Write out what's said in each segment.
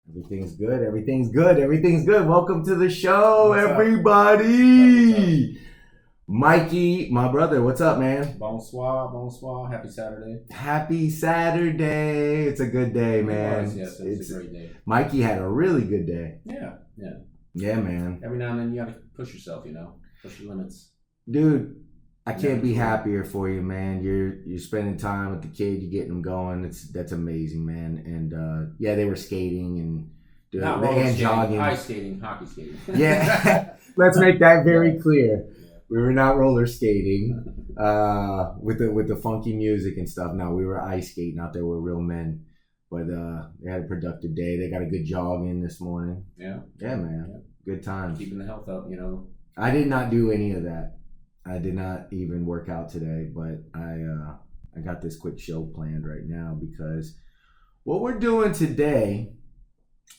Everything's good. Everything's good. Everything's good. Welcome to the show, What's everybody. What's Mikey, my brother, what's up, man? Bonsoir, bonsoir. Happy Saturday. Happy Saturday. It's a good day, man. Yes, it's a great day. Mikey had a really good day. Yeah. Yeah, man. Every now and then you gotta push yourself, push your limits. Dude, I can't be happier for you, man. You're spending time with the kid. You're getting them going. That's amazing, man. And yeah, they were skating and Not roller and skating, jogging, ice skating, hockey skating. Yeah, let's make that very clear. We were not roller skating with the funky music and stuff. No, we were ice skating out there with real men. But they had a productive day. They got a good jog in this morning. Yeah, man. Good times. Keeping the health up, I did not do any of that. I did not even work out today, but I got this quick show planned right now because what we're doing today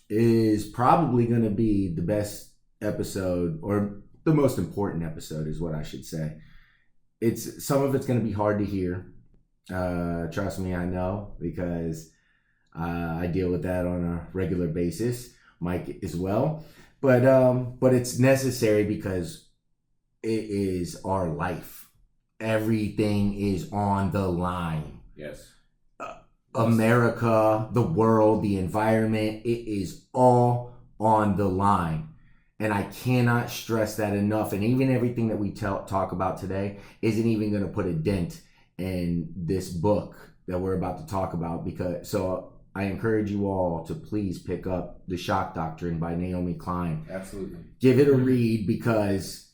is probably going to be the best episode, or the most important episode is what I should say. Some of it's going to be hard to hear. Trust me, I know, because I deal with that on a regular basis. Mike as well. But it's necessary because it is our life. Everything is on the line. Yes. America, the world, the environment, it is all on the line. And I cannot stress that enough. And even everything that we talk about today isn't even going to put a dent in this book that we're about to talk about. So I encourage you all to please pick up The Shock Doctrine by Naomi Klein. Absolutely. Give it a read, because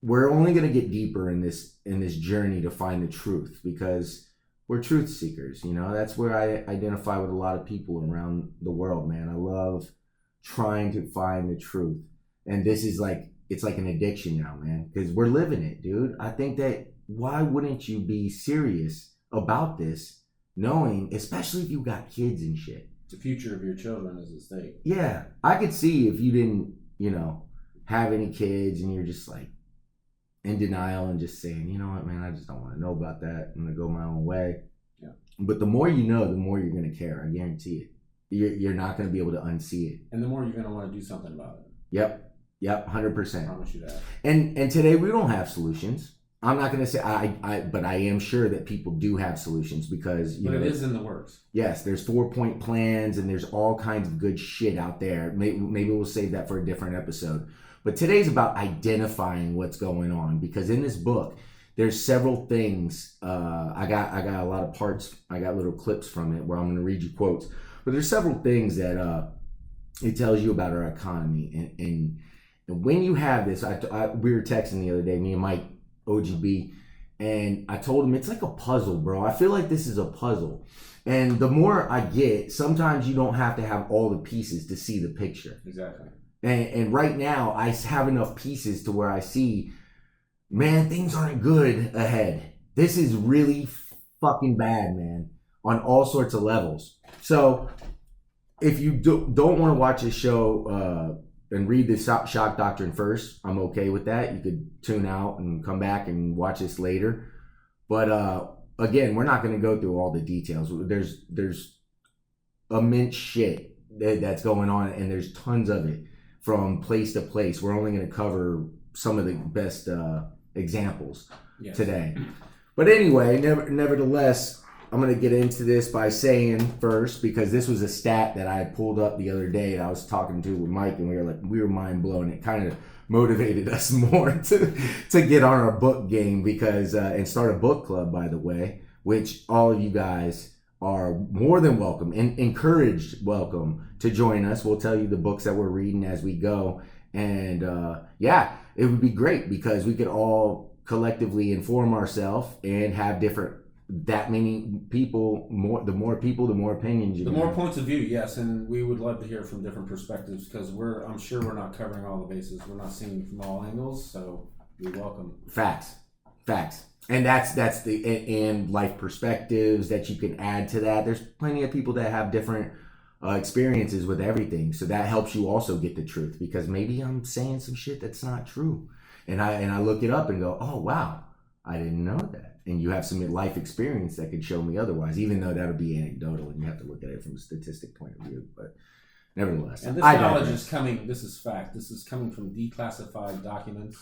we're only going to get deeper in this journey to find the truth, because we're truth seekers. That's where I identify with a lot of people around the world, man. I love trying to find the truth. And this is it's like an addiction now, man, because we're living it, dude. I think that why wouldn't you be serious about this, knowing, especially if you got kids and shit? The future of your children is at stake. Yeah. I could see if you didn't, have any kids and you're just in denial and just saying, you know what, man, I just don't want to know about that. I'm going to go my own way. Yeah. But the more you know, the more you're going to care. I guarantee it. You're not going to be able to unsee it. And the more you're going to want to do something about it. Yep, 100%. I promise you that. And today we don't have solutions. I'm not going to say but I am sure that people do have solutions, because it is in the works. Yes, there's 4-point plans and there's all kinds of good shit out there. Maybe we'll save that for a different episode. But today's about identifying what's going on, because in this book there's several things. I got a lot of parts. I got little clips from it where I'm going to read you quotes. But there's several things that it tells you about our economy, and when you have this, we were texting the other day, me and Mike, OGB, and I told him it's like a puzzle, bro. I feel like this is a puzzle, and the more I get, sometimes you don't have to have all the pieces to see the picture. Exactly. And right now, I have enough pieces to where I see, man, things aren't good ahead. This is really fucking bad, man, on all sorts of levels. So if you don't want to watch this show and read the Shock Doctrine first, I'm okay with that. You could tune out and come back and watch this later. But again, we're not going to go through all the details. There's immense shit that's going on, and there's tons of it from place to place. We're only going to cover some of the best examples today. But anyway, nevertheless, I'm going to get into this by saying first, because this was a stat that I had pulled up the other day and I was talking to with Mike, and we were mind blown. It kind of motivated us more to get on our book game, because and start a book club, by the way, which all of you guys are more than welcome and encouraged welcome to join us. We'll tell you the books that we're reading as we go. And it would be great, because we could all collectively inform ourselves and have that many people, the more people, the more opinions. The more points of view, yes, and we would love to hear from different perspectives, because I'm sure we're not covering all the bases. We're not seeing from all angles, so we welcome. Facts. And that's and life perspectives that you can add to that. There's plenty of people that have different experiences with everything, so that helps you also get the truth, because maybe I'm saying some shit that's not true, and I look it up and go, oh wow, I didn't know that. And you have some life experience that could show me otherwise, even though that would be anecdotal and you have to look at it from a statistic point of view. But Nevertheless, and this I knowledge digress. is coming. This is fact. This is coming from declassified documents.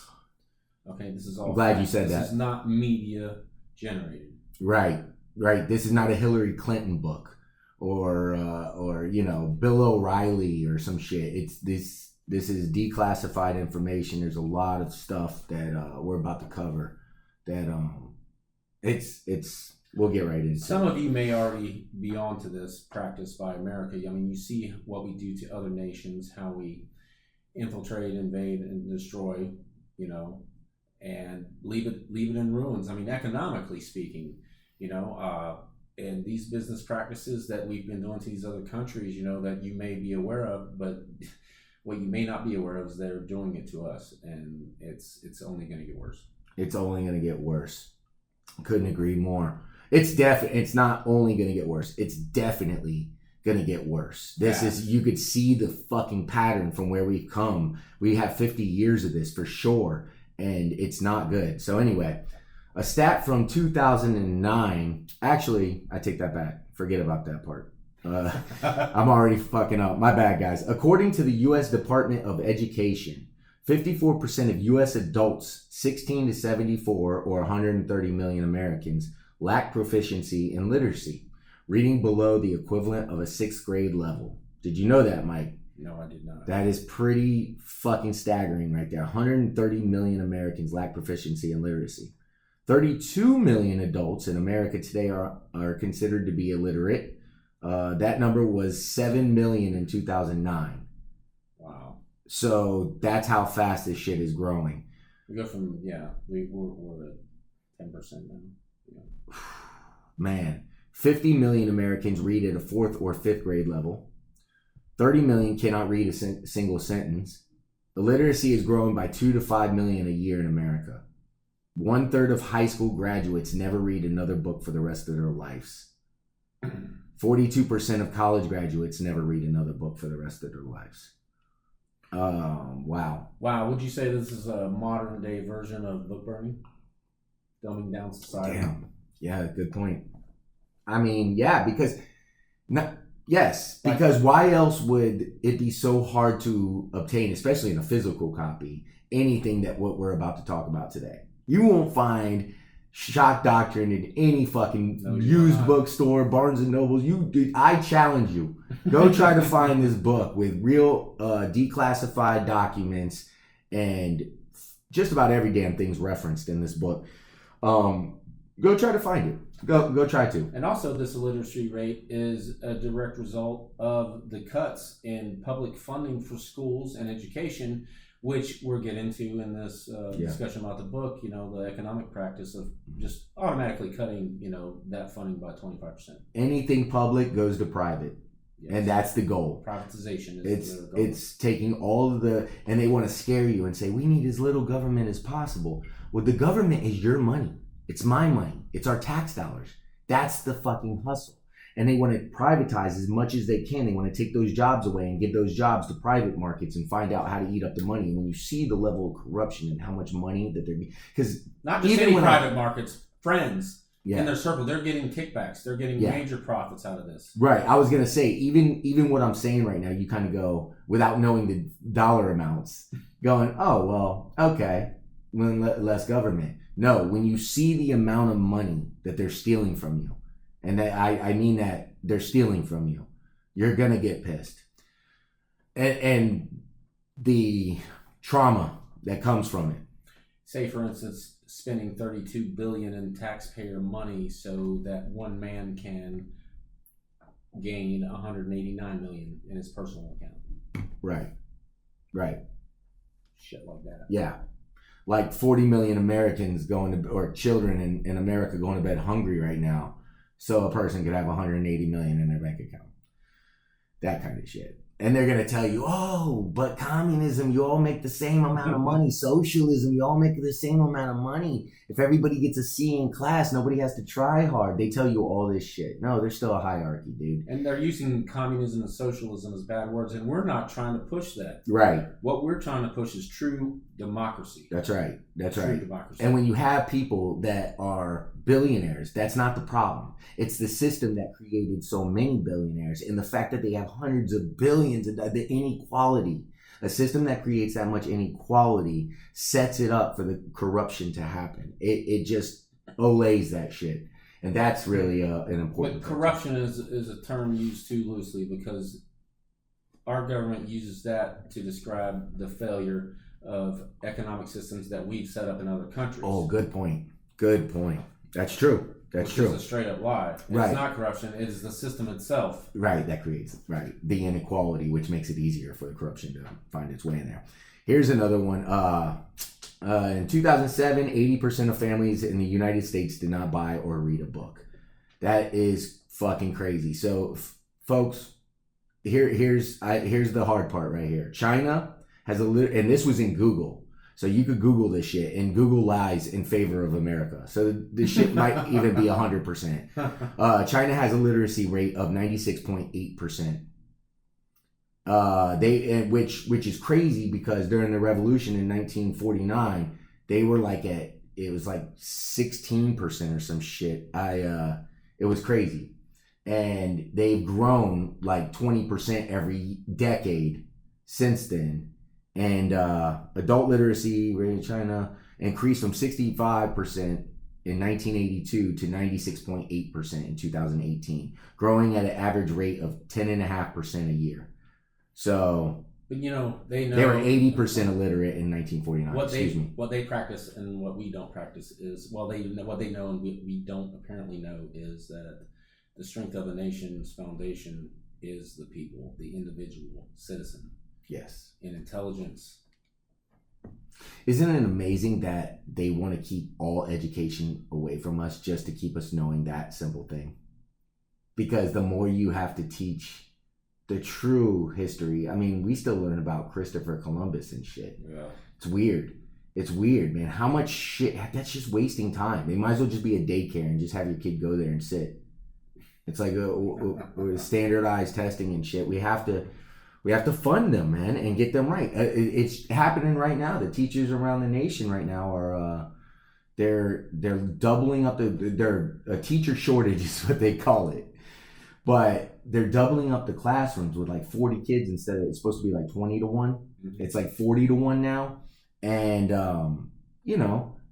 Okay, this is all. I'm glad fact. you said that. This is not media generated. Right. This is not a Hillary Clinton book or you know, Bill O'Reilly or some shit. It's this is declassified information. There's a lot of stuff that we're about to cover that it's we'll get right into it. Some of you may already be on to this practice by America. I mean, you see what we do to other nations, how we infiltrate, invade, and destroy, you know, and leave it in ruins. I mean, economically speaking, you know, and these business practices that we've been doing to these other countries, you know, that you may be aware of, but what you may not be aware of is they're doing it to us, and it's only going to get worse. It's only going to get worse. Couldn't agree more. It's not only going to get worse. It's definitely going to get worse. This is, you could see the fucking pattern from where we've come. We have 50 years of this for sure, and it's not good. So anyway, a stat from 2009. Actually, I take that back. Forget about that part. I'm already fucking up. My bad, guys. According to the U.S. Department of Education, 54% of U.S. adults 16 to 74, or 130 million Americans, lack proficiency in literacy, reading below the equivalent of a 6th grade level. Did you know that, Mike? No, I did not. That is pretty fucking staggering right there. 130 million Americans lack proficiency in literacy. 32 million adults in America today are considered to be illiterate. That number was 7 million in 2009. Wow. So that's how fast this shit is growing. We go from, we're at 10% now. Yeah. Man, 50 million Americans read at a 4th or 5th grade level. 30 million cannot read a single sentence. Illiteracy is growing by 2 to 5 million a year in America. 1/3 of high school graduates never read another book for the rest of their lives. 42% of college graduates never read another book for the rest of their lives. Wow. Wow, would you say this is a modern day version of book burning? Dumbing down society? Damn. Yeah, good point. I mean, yeah, because why else would it be so hard to obtain, especially in a physical copy, anything that what we're about to talk about today? You won't find Shock Doctrine in any fucking used bookstore, Barnes and Nobles. I challenge you. Go try to find this book with real declassified documents, and just about every damn thing's referenced in this book. Go try to find it. Go try to. And also, this illiteracy rate is a direct result of the cuts in public funding for schools and education, which we'll get into in this discussion about the book. You know, the economic practice of just automatically cutting, you know, that funding by 25%. Anything public goes to private. Yes. And that's the goal. Privatization is the goal. It's taking all of and they want to scare you and say, we need as little government as possible. Well, the government is your money. It's my money. It's our tax dollars. That's the fucking hustle. And they want to privatize as much as they can. They want to take those jobs away and give those jobs to private markets and find out how to eat up the money. And when you see the level of corruption and how much money that they're getting, because not just any private markets, friends in their circle, they're getting kickbacks. They're getting major profits out of this. Right. I was gonna say, even what I'm saying right now, you kind of go without knowing the dollar amounts, going, oh well, okay, less government. No, when you see the amount of money that they're stealing from you, and that I mean that they're stealing from you, you're gonna get pissed. And the trauma that comes from it. Say, for instance, spending $32 billion in taxpayer money so that one man can gain $189 million in his personal account. Right. Shit like that. Yeah. Like 40 million Americans or children in America going to bed hungry right now, so a person could have 180 million in their bank account. That kind of shit. And they're going to tell you, oh, but communism, you all make the same amount of money. Socialism, you all make the same amount of money. If everybody gets a C in class, nobody has to try hard. They tell you all this shit. No, there's still a hierarchy, dude. And they're using communism and socialism as bad words, and we're not trying to push that. Right. What we're trying to push is true democracy. That's right. True democracy. And when you have people that are billionaires, that's not the problem. It's the system that created so many billionaires, and the fact that they have hundreds of billions millions. The inequality. A system that creates that much inequality sets it up for the corruption to happen. It just olays that shit. And that's really an important But corruption is a term used too loosely, because our government uses that to describe the failure of economic systems that we've set up in other countries. Oh, good point. Good point. That's true. That's true. It's a straight up lie. Right. It's not corruption. It is the system itself. Right. That creates the inequality, which makes it easier for the corruption to find its way in there. Here's another one. In 2007, 80% of families in the United States did not buy or read a book. That is fucking crazy. So, folks, here's the hard part right here. China has and this was in Google. So you could Google this shit, and Google lies in favor of America. So this shit might even be 100%. China has a literacy rate of 96.8%. Which is crazy, because during the revolution in 1949, they were like it was like 16% or some shit. It was crazy. And they've grown like 20% every decade since then. And adult literacy rate in China increased from 65% in 1982 to 96.8% in 2018, growing at an average rate of 10.5% a year. So, but you know, they were 80% illiterate in 1949. What they practice and what we don't practice is, what they know and we don't apparently know, is that the strength of a nation's foundation is the people, the individual citizen. Yes. In intelligence. Isn't it amazing that they want to keep all education away from us just to keep us knowing that simple thing? Because the more you have to teach the true history, I mean, we still learn about Christopher Columbus and shit. Yeah. It's weird. It's weird, man. How much shit, that's just wasting time. They might as well just be a daycare and just have your kid go there and sit. It's like a standardized testing and shit. We have to fund them, man, and get them right. It's happening right now. The teachers around the nation right now are they're doubling up their teacher shortage is what they call it, but they're doubling up the classrooms with like 40 kids instead of, it's supposed to be like 20 to 1. Mm-hmm. It's like 40 to 1 now, and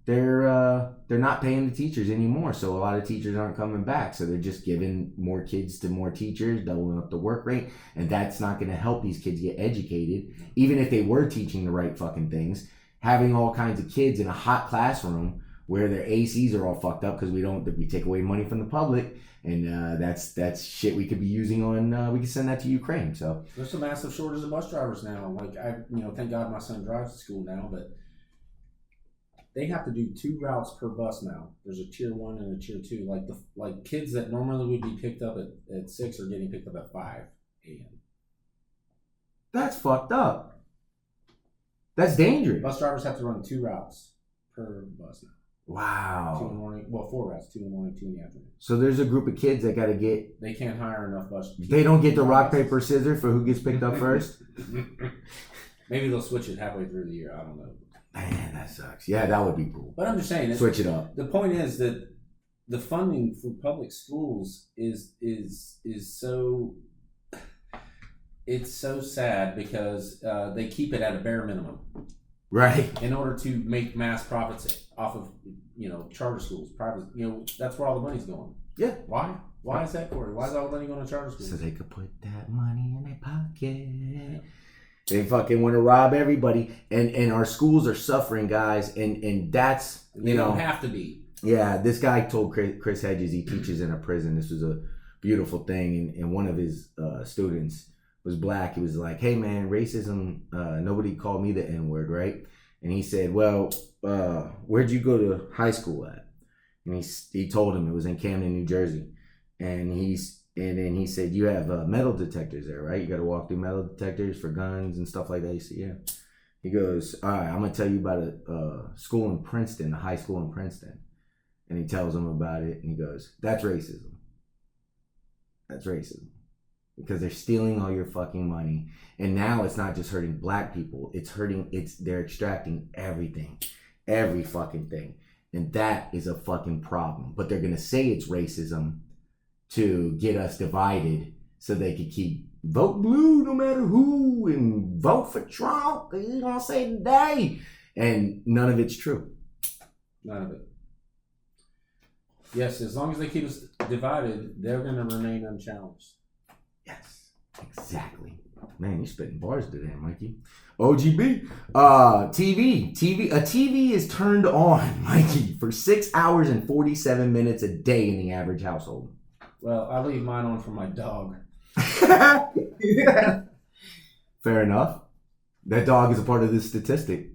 they're not paying the teachers anymore, so a lot of teachers aren't coming back, so they're just giving more kids to more teachers, doubling up the work rate, and that's not going to help these kids get educated. Even if they were teaching the right fucking things, having all kinds of kids in a hot classroom where their ACs are all fucked up because we take away money from the public, and that's shit we could be using on, we could send that to Ukraine. So there's a massive shortage of bus drivers now. Like, thank God my son drives to school now, but they have to do 2 routes per bus now. There's a tier 1 and a tier 2. Like kids that normally would be picked up at 6 are getting picked up at 5 a.m. That's fucked up. That's dangerous. Bus drivers have to run 2 routes per bus now. Wow. 2 in the morning. Well, 4 routes. 2 in the morning, 2 in the afternoon. So there's a group of kids that got to get. They can't hire enough bus. They don't get the rock, paper, scissors for who gets picked up first? Maybe they'll switch it halfway through the year. I don't know. Man, that sucks. Yeah, that would be cool. But I'm just saying, switch it up. The point is that the funding for public schools is so, it's so sad, because they keep it at a bare minimum, right? In order to make mass profits off of charter schools, private. That's where all the money's going. Yeah. Why? Why is that, Corey? Why is all the money going to charter schools? So they could put that money in their pocket. Yeah. They fucking want to rob everybody, and our schools are suffering, guys, and that's they don't have to be. Yeah, this guy told Chris Hedges, he teaches in a prison. This was a beautiful thing, and one of his students was black. He was like, "Hey man, racism. Nobody called me the N-word, right?" And he said, "Well, where'd you go to high school at?" And he told him it was in Camden, New Jersey, and then he said, "You have metal detectors there, right? You got to walk through metal detectors for guns and stuff like that." He said, "Yeah." He goes, "All right, I'm going to tell you about a school in Princeton, a high school in Princeton." And he tells him about it, and he goes, "That's racism. That's racism. Because they're stealing all your fucking money. And now it's not just hurting black people. They're extracting everything. Every fucking thing. And that is a fucking problem. But they're going to say it's racism to get us divided so they could keep vote blue no matter who and vote for Trump. He's gonna say today, and none of it's true. None of it. Yes, as long as they keep us divided, they're going to remain unchallenged. Yes, exactly. Man, you're spitting bars today, Mikey. OGB, TV. A TV is turned on, Mikey, for 6 hours and 47 minutes a day in the average household. Well, I leave mine on for my dog. Fair enough. That dog is a part of this statistic.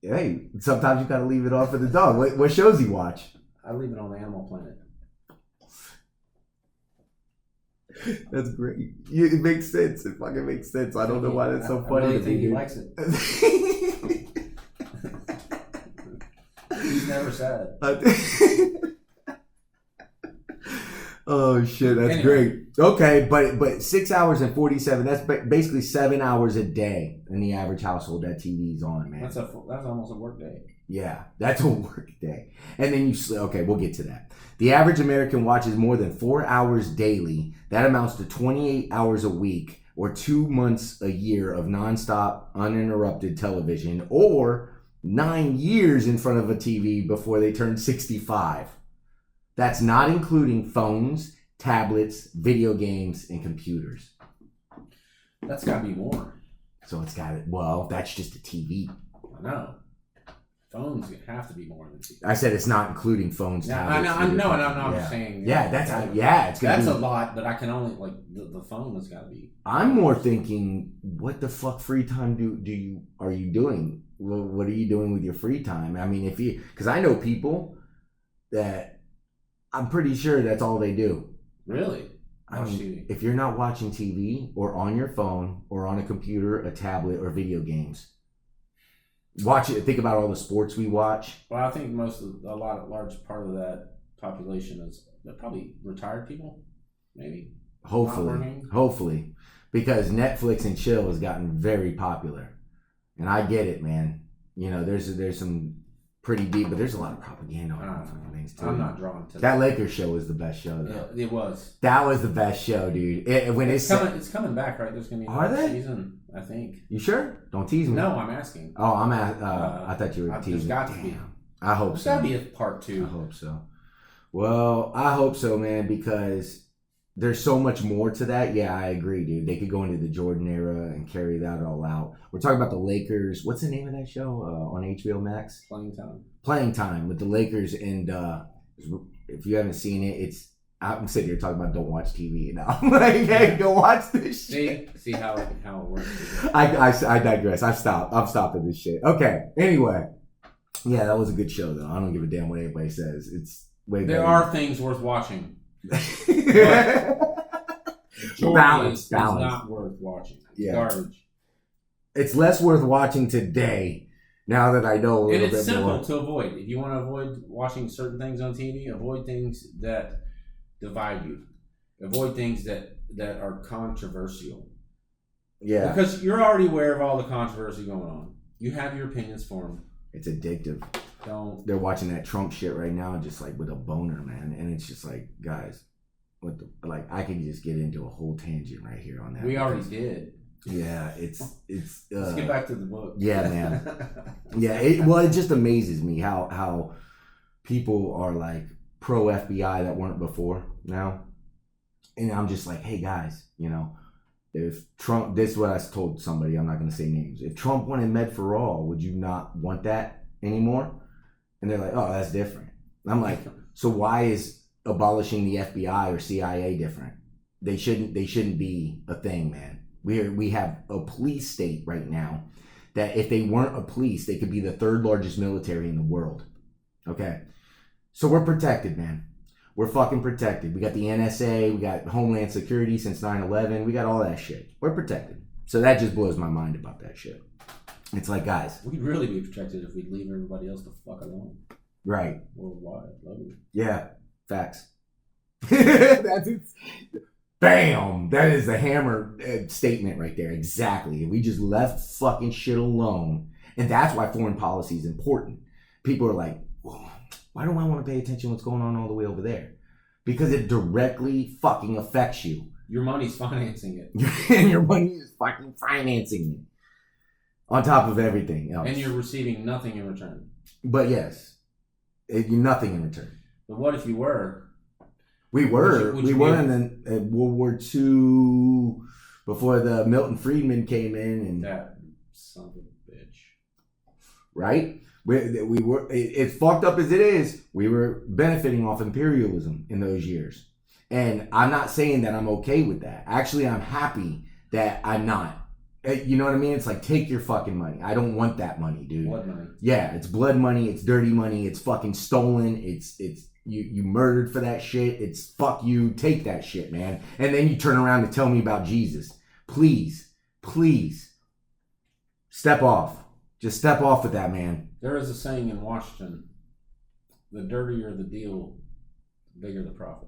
Hey, sometimes you gotta leave it on for the dog. What shows he watch? I leave it on Animal Planet. That's great. It makes sense. It fucking makes sense. I don't know why that's so funny. I really think he likes it. He's never sad. Oh shit, that's great. Okay, but 6 hours and 47. That's basically 7 hours a day in the average household that TV's on, man. That's almost a work day. Yeah, that's a work day. And then okay, we'll get to that. The average American watches more than 4 hours daily. That amounts to 28 hours a week or 2 months a year of nonstop, uninterrupted television, or 9 years in front of a TV before they turn 65. That's not including phones, tablets, video games, and computers. That's got to be more. So it's got it. Well, that's just a TV. I know. Phones have to be more than TV. I said it's not including phones. Yeah, tablets, I'm just saying. Yeah, it's gonna that's be a lot, but I can only the phone has got to be. I'm more thinking, what the fuck free time are you doing? What are you doing with your free time? I mean, because I know people that I'm pretty sure that's all they do. Really? I mean, if you're not watching TV or on your phone or on a computer, a tablet, or video games, watch it. Think about all the sports we watch. Well, I think large part of that population is probably retired people, maybe. Hopefully, because Netflix and chill has gotten very popular, and I get it, man. You know, there's some pretty deep, but there's a lot of propaganda on fucking things too. I'm not drawn to that. Lakers show was the best show, though. Yeah, it was. That was the best show, dude. It's coming back, right? There's gonna be another season, I think. You sure? Don't tease me. No, I'm asking. Oh, I thought you were teasing. There's got to be. I hope so. There's got to be a part 2. I hope so. Well, I hope so, man, because there's so much more to that. Yeah, I agree, dude. They could go into the Jordan era and carry that all out. We're talking about the Lakers. What's the name of that show on HBO Max? Playing Time with the Lakers. And if you haven't seen it, I'm sitting here talking about don't watch TV. And I'm like, hey, go watch this shit. See how it works. I digress. I'm stopping this shit. Okay. Anyway. Yeah, that was a good show, though. I don't give a damn what anybody says. It's way better. There are things worth watching. Balance. It's not worth watching. It's garbage. It's less worth watching today now that I know a little bit more. And it's simple to avoid. If you want to avoid watching certain things on TV, avoid things that divide you. Avoid things that are controversial. Yeah. Because you're already aware of all the controversy going on. You have your opinions formed. It's addictive. They're watching that Trump shit right now, just like with a boner, man. And it's just like, guys, I could just get into a whole tangent right here on that. We already did. Yeah, it's. Let's get back to the book. Yeah, man. Yeah, it just amazes me how people are like pro FBI that weren't before now, and I'm just like, hey guys, you know, if Trump, this is what I told somebody, I'm not going to say names. If Trump wanted med for all, would you not want that anymore? And they're like, oh, that's different. And I'm like, so why is abolishing the FBI or CIA different? They shouldn't be a thing, man. We have a police state right now that if they weren't a police, they could be the 3rd largest military in the world. Okay. So we're protected, man. We're fucking protected. We got the NSA, we got Homeland Security since 9/11, we got all that shit. We're protected. So that just blows my mind about that shit. It's like, guys, we'd really be protected if we'd leave everybody else the fuck alone. Right. Worldwide. Love you. Yeah. Facts. That's it. Bam! That is the hammer statement right there. Exactly. We just left fucking shit alone. And that's why foreign policy is important. People are like, why do I want to pay attention to what's going on all the way over there? Because it directly fucking affects you. Your money's financing it. And your money is fucking financing it. On top of everything else. And you're receiving nothing in return. But yes, nothing in return. But what if you were? We were in World War II before the Milton Friedman came in, and that son of a bitch. Right? We were. It's fucked up as it is. We were benefiting off imperialism in those years, and I'm not saying that I'm okay with that. Actually, I'm happy that I'm not. You know what I mean? It's like, take your fucking money. I don't want that money, dude. Blood money. Yeah, it's blood money. It's dirty money. It's fucking stolen. It's you murdered for that shit. It's fuck you. Take that shit, man. And then you turn around and tell me about Jesus. Please, please, step off. Just step off with that, man. There is a saying in Washington: the dirtier the deal, the bigger the profit.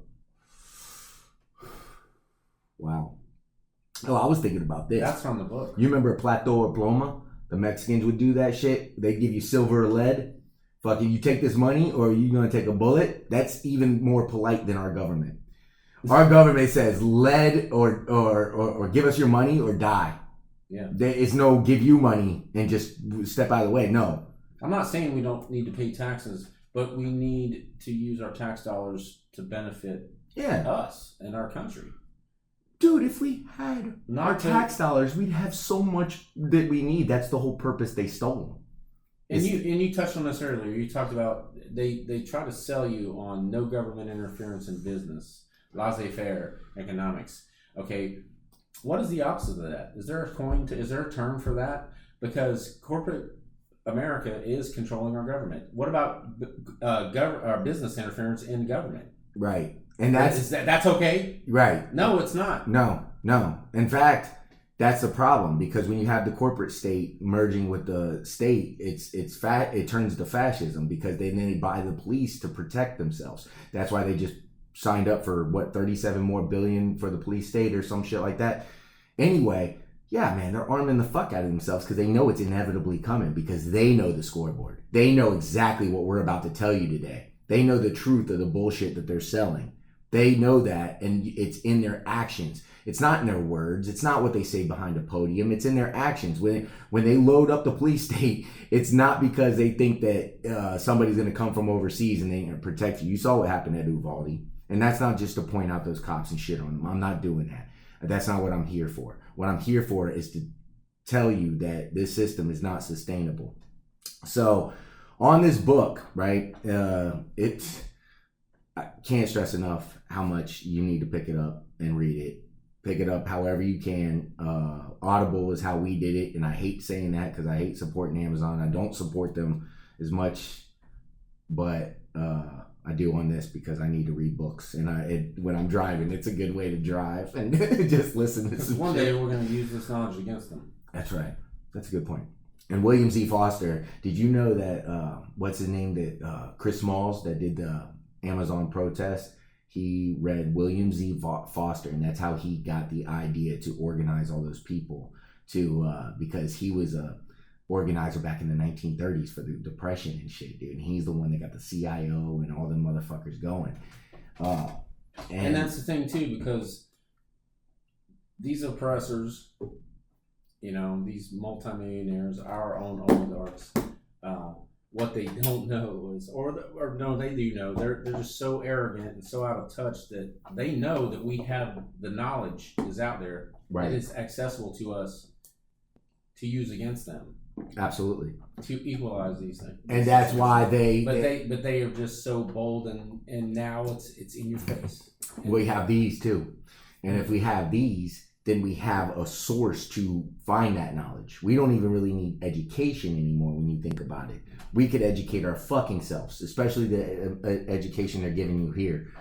Wow. Oh, I was thinking about this. That's from the book. You remember Plato or Ploma? The Mexicans would do that shit. They'd give you silver or lead. Fucking, you take this money or are you going to take a bullet? That's even more polite than our government. Our government says lead or give us your money or die. Yeah. There is no give you money and just step out of the way. No. I'm not saying we don't need to pay taxes, but we need to use our tax dollars to benefit us and our country. Dude, if we had our tax dollars, we'd have so much that we need. That's the whole purpose they stole. And you touched on this earlier. You talked about they try to sell you on no government interference in business, laissez-faire economics. Okay, what is the opposite of that? Is there a term for that? Because corporate America is controlling our government. What about business interference in government? Right. And that's okay? Right. No, it's not. No. In fact, that's the problem, because when you have the corporate state merging with the state, it turns to fascism, because then they buy the police to protect themselves. That's why they just signed up for 37 more billion for the police state or some shit like that. Anyway, yeah, man, they're arming the fuck out of themselves because they know it's inevitably coming, because they know the scoreboard. They know exactly what we're about to tell you today. They know the truth of the bullshit that they're selling. They know that, and it's in their actions. It's not in their words. It's not what they say behind a podium. It's in their actions. When they load up the police state, it's not because they think that somebody's going to come from overseas and they're going to protect you. You saw what happened at Uvalde. And that's not just to point out those cops and shit on them. I'm not doing that. That's not what I'm here for. What I'm here for is to tell you that this system is not sustainable. So on this book, right, I can't stress enough how much you need to pick it up and read it. Pick it up however you can. Audible is how we did it, and I hate saying that because I hate supporting Amazon. I don't support them as much, but I do on this because I need to read books, and when I'm driving, it's a good way to drive and just listen to some one shit. day we're going to use this knowledge against them. That's right. That's a good point. And William Z. Foster, did you know that what's his name, that Chris Smalls that did the Amazon protest? He read William Z. Foster, and that's how he got the idea to organize all those people because he was a organizer back in the 1930s for the Depression and shit, dude. And he's the one that got the CIO and all them motherfuckers going. And that's the thing too, because these oppressors, these multimillionaires, our own oligarchs, what they don't know is, or no, they do know. They're just so arrogant and so out of touch that they know that we have the knowledge is out there. Right. It is accessible to us to use against them. Absolutely. To equalize these things. And that's why they are just so bold, and now it's in your face. We have these too. And if we have these, then we have a source to find that knowledge. We don't even really need education anymore when you think about it. We could educate our fucking selves, especially the education they're giving you here.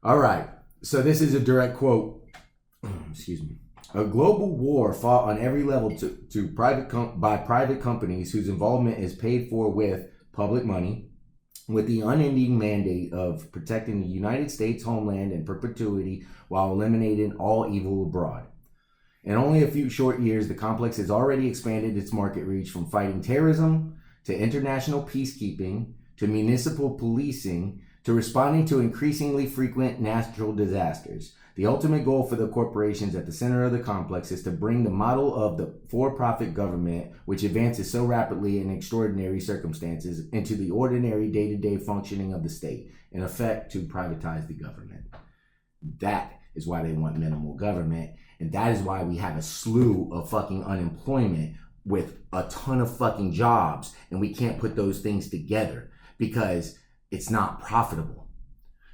All right. So this is a direct quote. Excuse me. A global war fought on every level by private companies whose involvement is paid for with public money, with the unending mandate of protecting the United States homeland in perpetuity while eliminating all evil abroad. In only a few short years, the complex has already expanded its market reach from fighting terrorism to international peacekeeping to municipal policing to responding to increasingly frequent natural disasters. The ultimate goal for the corporations at the center of the complex is to bring the model of the for-profit government, which advances so rapidly in extraordinary circumstances, into the ordinary day-to-day functioning of the state, in effect to privatize the government. That is why they want minimal government, and that is why we have a slew of fucking unemployment with a ton of fucking jobs, and we can't put those things together because it's not profitable.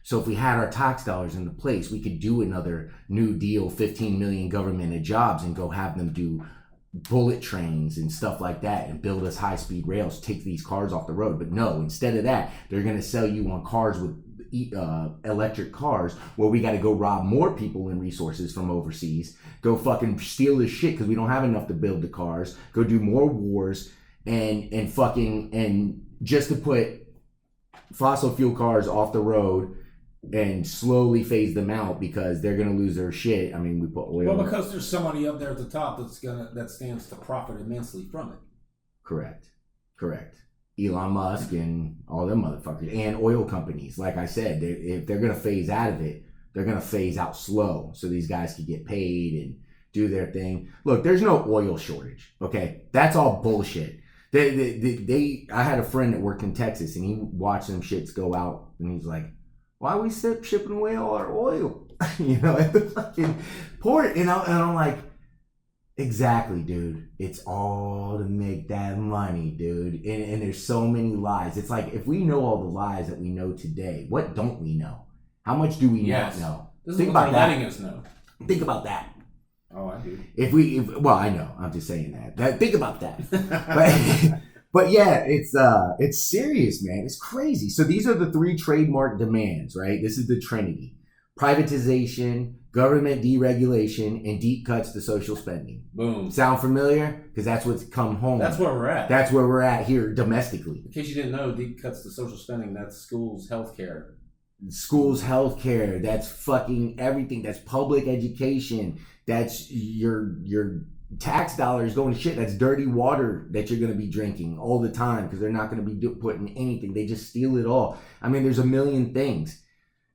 So if we had our tax dollars into place, we could do another New Deal, 15 million governmented jobs and go have them do bullet trains and stuff like that and build us high-speed rails, take these cars off the road. But no, instead of that, they're going to sell you on cars with electric cars where we got to go rob more people and resources from overseas, go fucking steal this shit because we don't have enough to build the cars, go do more wars and just to put fossil fuel cars off the road and slowly phase them out because they're gonna lose their shit. I mean, we put oil. Well, because there's somebody up there at the top that stands to profit immensely from it. Correct. Elon Musk and all them motherfuckers and oil companies. Like I said, if they're gonna phase out of it, they're gonna phase out slow so these guys can get paid and do their thing. Look, there's no oil shortage. Okay, that's all bullshit. I had a friend that worked in Texas and he watched them shits go out and he's like, why are we shipping away all our oil? At the fucking port. And I'm like, exactly, dude. It's all to make that money, dude. And there's so many lies. It's like, if we know all the lies that we know today, what don't we know? How much do we not know? Think about that. Letting us know. Think about that. Oh, I do. Well, I know. I'm just saying that. Think about that. But yeah, it's serious, man. It's crazy. So these are the three trademark demands, right? This is the Trinity: privatization, government deregulation, and deep cuts to social spending. Boom. Sound familiar? Because that's what's come home. That's where we're at. That's where we're at here domestically. In case you didn't know, deep cuts to social spending, that's schools, healthcare. Schools, healthcare, that's fucking everything. That's public education. That's your tax dollars going to shit. That's dirty water that you're going to be drinking all the time because they're not going to be putting anything. They just steal it all. I mean, there's a million things.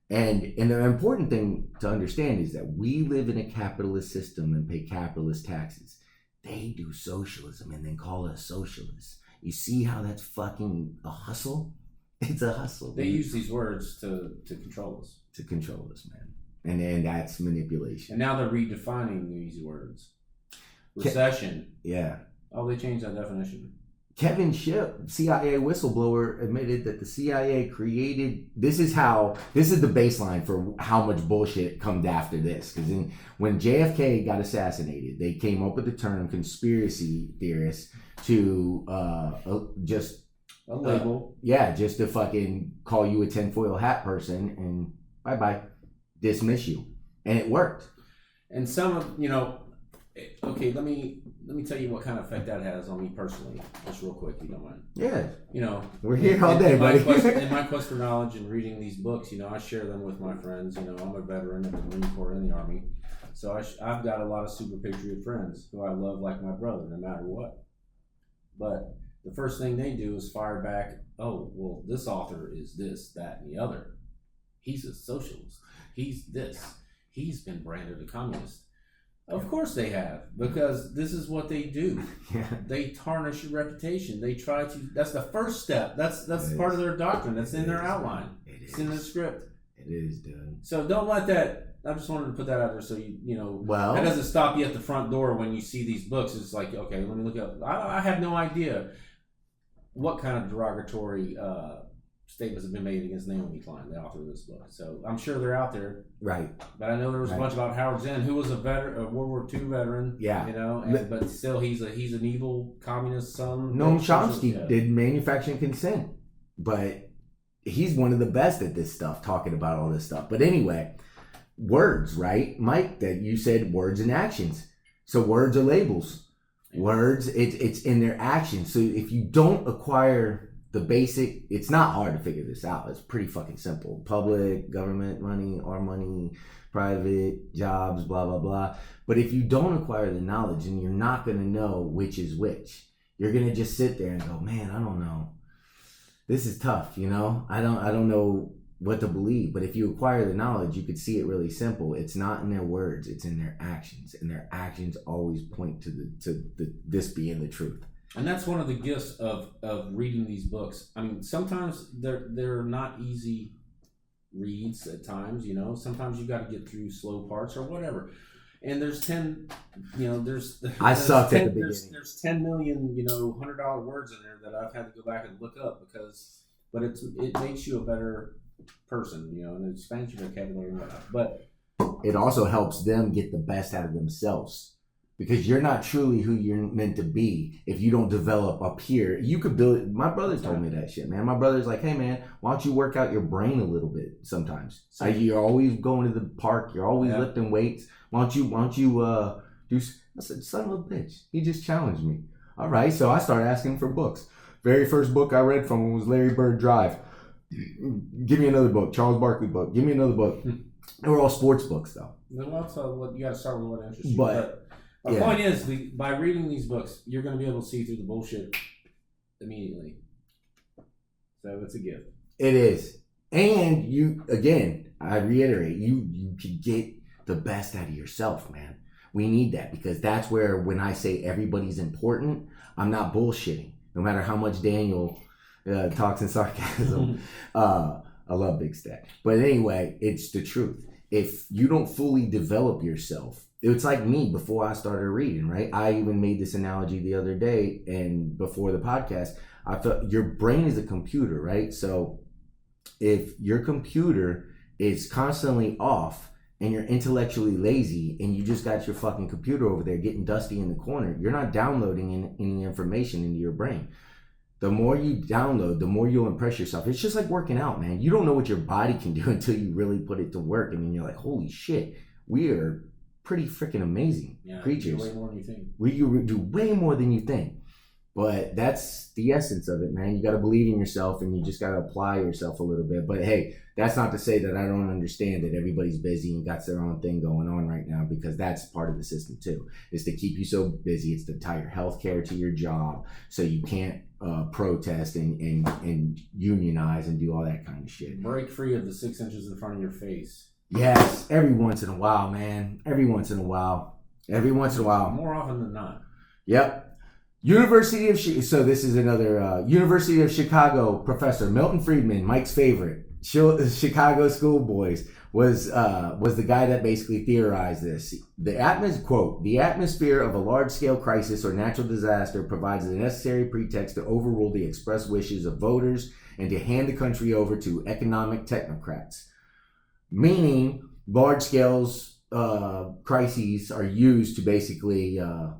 And the important thing to understand is that we live in a capitalist system and pay capitalist taxes. They do socialism and then call us socialists. You see how that's fucking a hustle? It's a hustle. They use these words to control us. To control us, man. And then that's manipulation. And now they're redefining these words. Recession. Yeah. Oh, they changed that definition. Kevin Shipp, CIA whistleblower, admitted that the CIA created. This is the baseline for how much bullshit comes after this. Because when JFK got assassinated, they came up with the term conspiracy theorist to just a label. Just to fucking call you a tinfoil hat person and bye-bye, dismiss you. And it worked. And some of, okay, let me tell you what kind of effect that has on me personally, just real quick, if you don't mind. Yeah. We're here all day, buddy. In my quest for knowledge and reading these books, I share them with my friends. I'm a veteran of the Marine Corps and the Army. So I've got a lot of super patriot friends who I love like my brother, no matter what. But the first thing they do is fire back, oh, well, this author is this, that, and the other. He's a socialist. He's this. He's been branded a communist. Of course they have, because this is what they do. Yeah. They tarnish your reputation. They try to. That's the first step. That's part of their doctrine. That's in their outline. It's in the script. It is, dude. So don't let that. I just wanted to put that out there so that doesn't stop you at the front door when you see these books. It's like, okay, let me look up. I have no idea what kind of derogatory statements have been made against Naomi Klein, the author of this book. So I'm sure they're out there. Right. But I know there was a bunch about Howard Zinn, who was a veteran, a World War II veteran. Yeah. But still he's an evil communist son. Noam Chomsky did manufacturing consent, but he's one of the best at this stuff, talking about all this stuff. But anyway, words, right, Mike? That you said words and actions. So words are labels. Yeah. Words, it's in their actions. So if you don't acquire the basic, it's not hard to figure this out. It's pretty fucking simple. Public, government money, our money, private, jobs, blah, blah, blah. But if you don't acquire the knowledge, then you're not going to know which is which. You're going to just sit there and go, man, I don't know. This is tough, I don't know what to believe. But if you acquire the knowledge, you could see it really simple. It's not in their words, it's in their actions, and their actions always point to this being the truth. And that's one of the gifts of reading these books. I mean, sometimes they're not easy reads at times, you know. Sometimes you got to get through slow parts or whatever. And there's 10, you know, I sucked 10, at the beginning. There's 10 million, you know, $100 words in there that I've had to go back and look up but it makes you a better person, you know, and it expands your vocabulary and whatnot. But it also helps them get the best out of themselves. Because you're not truly who you're meant to be if you don't develop up here. You could build. My brother told me that shit, man. My brother's like, hey, man, why don't you work out your brain a little bit sometimes? You're always going to the park. You're always lifting weights. Why don't you do? I said, son of a bitch. He just challenged me. All right, so I started asking for books. Very first book I read from him was Larry Bird Drive. Give me another book. Charles Barkley book. Give me another book. They were all sports books, though. Well, you got to start with what interests you. But my point is, by reading these books, you're going to be able to see through the bullshit immediately. So it's a gift. It is. And you, again, I reiterate, you can get the best out of yourself, man. We need that, because that's where, when I say everybody's important, I'm not bullshitting. No matter how much Daniel talks in sarcasm. I love Big Stack. But anyway, it's the truth. If you don't fully develop yourself, it's like me before I started reading, right? I even made this analogy the other day, and before the podcast, I thought your brain is a computer, right? So if your computer is constantly off and you're intellectually lazy and you just got your fucking computer over there getting dusty in the corner, you're not downloading any information into your brain. The more you download, the more you'll impress yourself. It's just like working out, man. You don't know what your body can do until you really put it to work. And then you're like, holy shit, we are pretty freaking amazing creatures. Way more than you think. You do way more than you think. But that's the essence of it, man. You got to believe in yourself, and you just got to apply yourself a little bit. But hey, that's not to say that I don't understand that everybody's busy and got their own thing going on right now, because that's part of the system too. It's to keep you so busy. It's to tie your health care to your job so you can't protest and unionize and do all that kind of shit. Break free of the 6 inches in front of your face. Yes, every once in a while, man. Every once in a while. More often than not. Yep. So this is another University of Chicago professor, Milton Friedman, Mike's favorite, Chicago schoolboys, was the guy that basically theorized this. The atmosphere of a large-scale crisis or natural disaster provides the necessary pretext to overrule the express wishes of voters and to hand the country over to economic technocrats. Meaning, large-scale crises are used to basically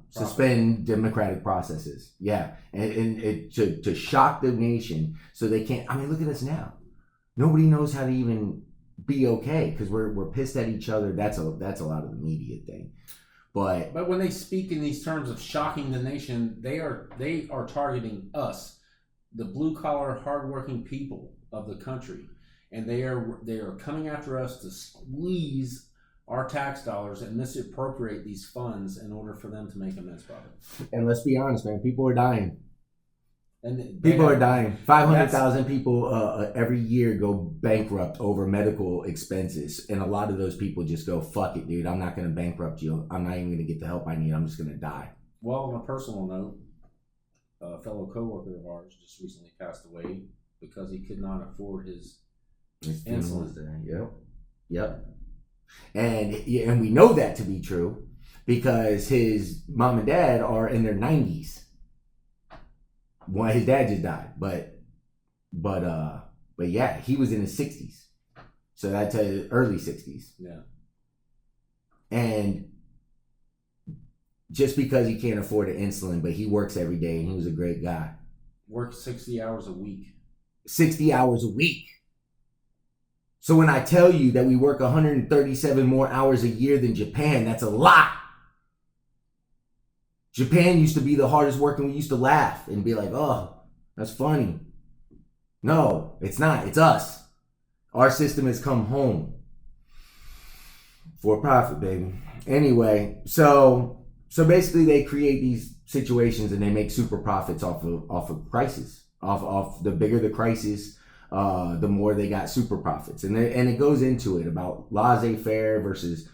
suspend democratic processes. Yeah, and to shock the nation so they can't. I mean, look at us now. Nobody knows how to even be okay because we're pissed at each other. That's a lot of the media thing. But when they speak in these terms of shocking the nation, they are targeting us, the blue collar, hardworking people of the country. And they are coming after us to squeeze our tax dollars and misappropriate these funds in order for them to make immense profit. And let's be honest, man, people are dying. And people are dying. 500,000 people every year go bankrupt over medical expenses. And a lot of those people just go, fuck it, dude. I'm not going to bankrupt you. I'm not even going to get the help I need. I'm just going to die. Well, on a personal note, a fellow coworker of ours just recently passed away because he could not afford his insulin. Yep. And we know that to be true because his mom and dad are in their 90s. Well, his dad just died, but yeah, he was in his 60s. So that's early 60s. Yeah. And just because he can't afford an insulin, but he works every day and he was a great guy. Works 60 hours a week. 60 hours a week. So when I tell you that we work 137 more hours a year than Japan, that's a lot. Japan used to be the hardest working. We used to laugh and be like, oh, that's funny. No, it's not. It's us. Our system has come home. For profit, baby. Anyway, so basically they create these situations and they make super profits off of crisis. Off the bigger the crisis, the more they got super profits. And it goes into it about laissez-faire versus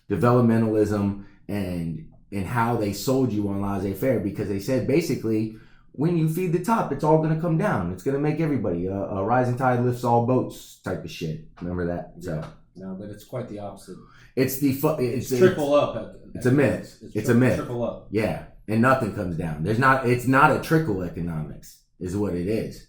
developmentalism and how they sold you on laissez-faire, because they said basically when you feed the top, it's all going to come down. It's going to make everybody a rising tide lifts all boats type of shit. Remember that? Yeah. No, but it's quite the opposite. It's trickle up. It's a myth. It's a myth. Trickle up. Yeah, and nothing comes down. It's not a trickle economics, is what it is.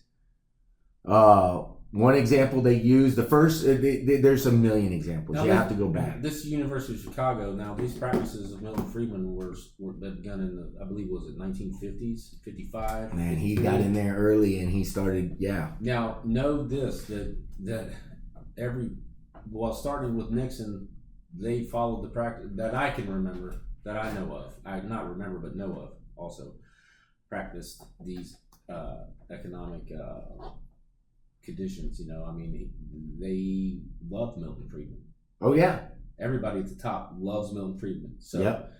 One example they use, the first, there's a million examples. Now, you have to go back. This University of Chicago, now these practices of Milton Friedman were begun in the, I believe, was it 1950s, 55? Man, he got in there early and he started, yeah. Now, know this, that starting with Nixon, they followed the practice that I can remember, that I know of. I not remember, but know of also, practiced these economic conditions. I mean, they loved Milton Friedman. Oh yeah, everybody at the top loves Milton Friedman. So yep,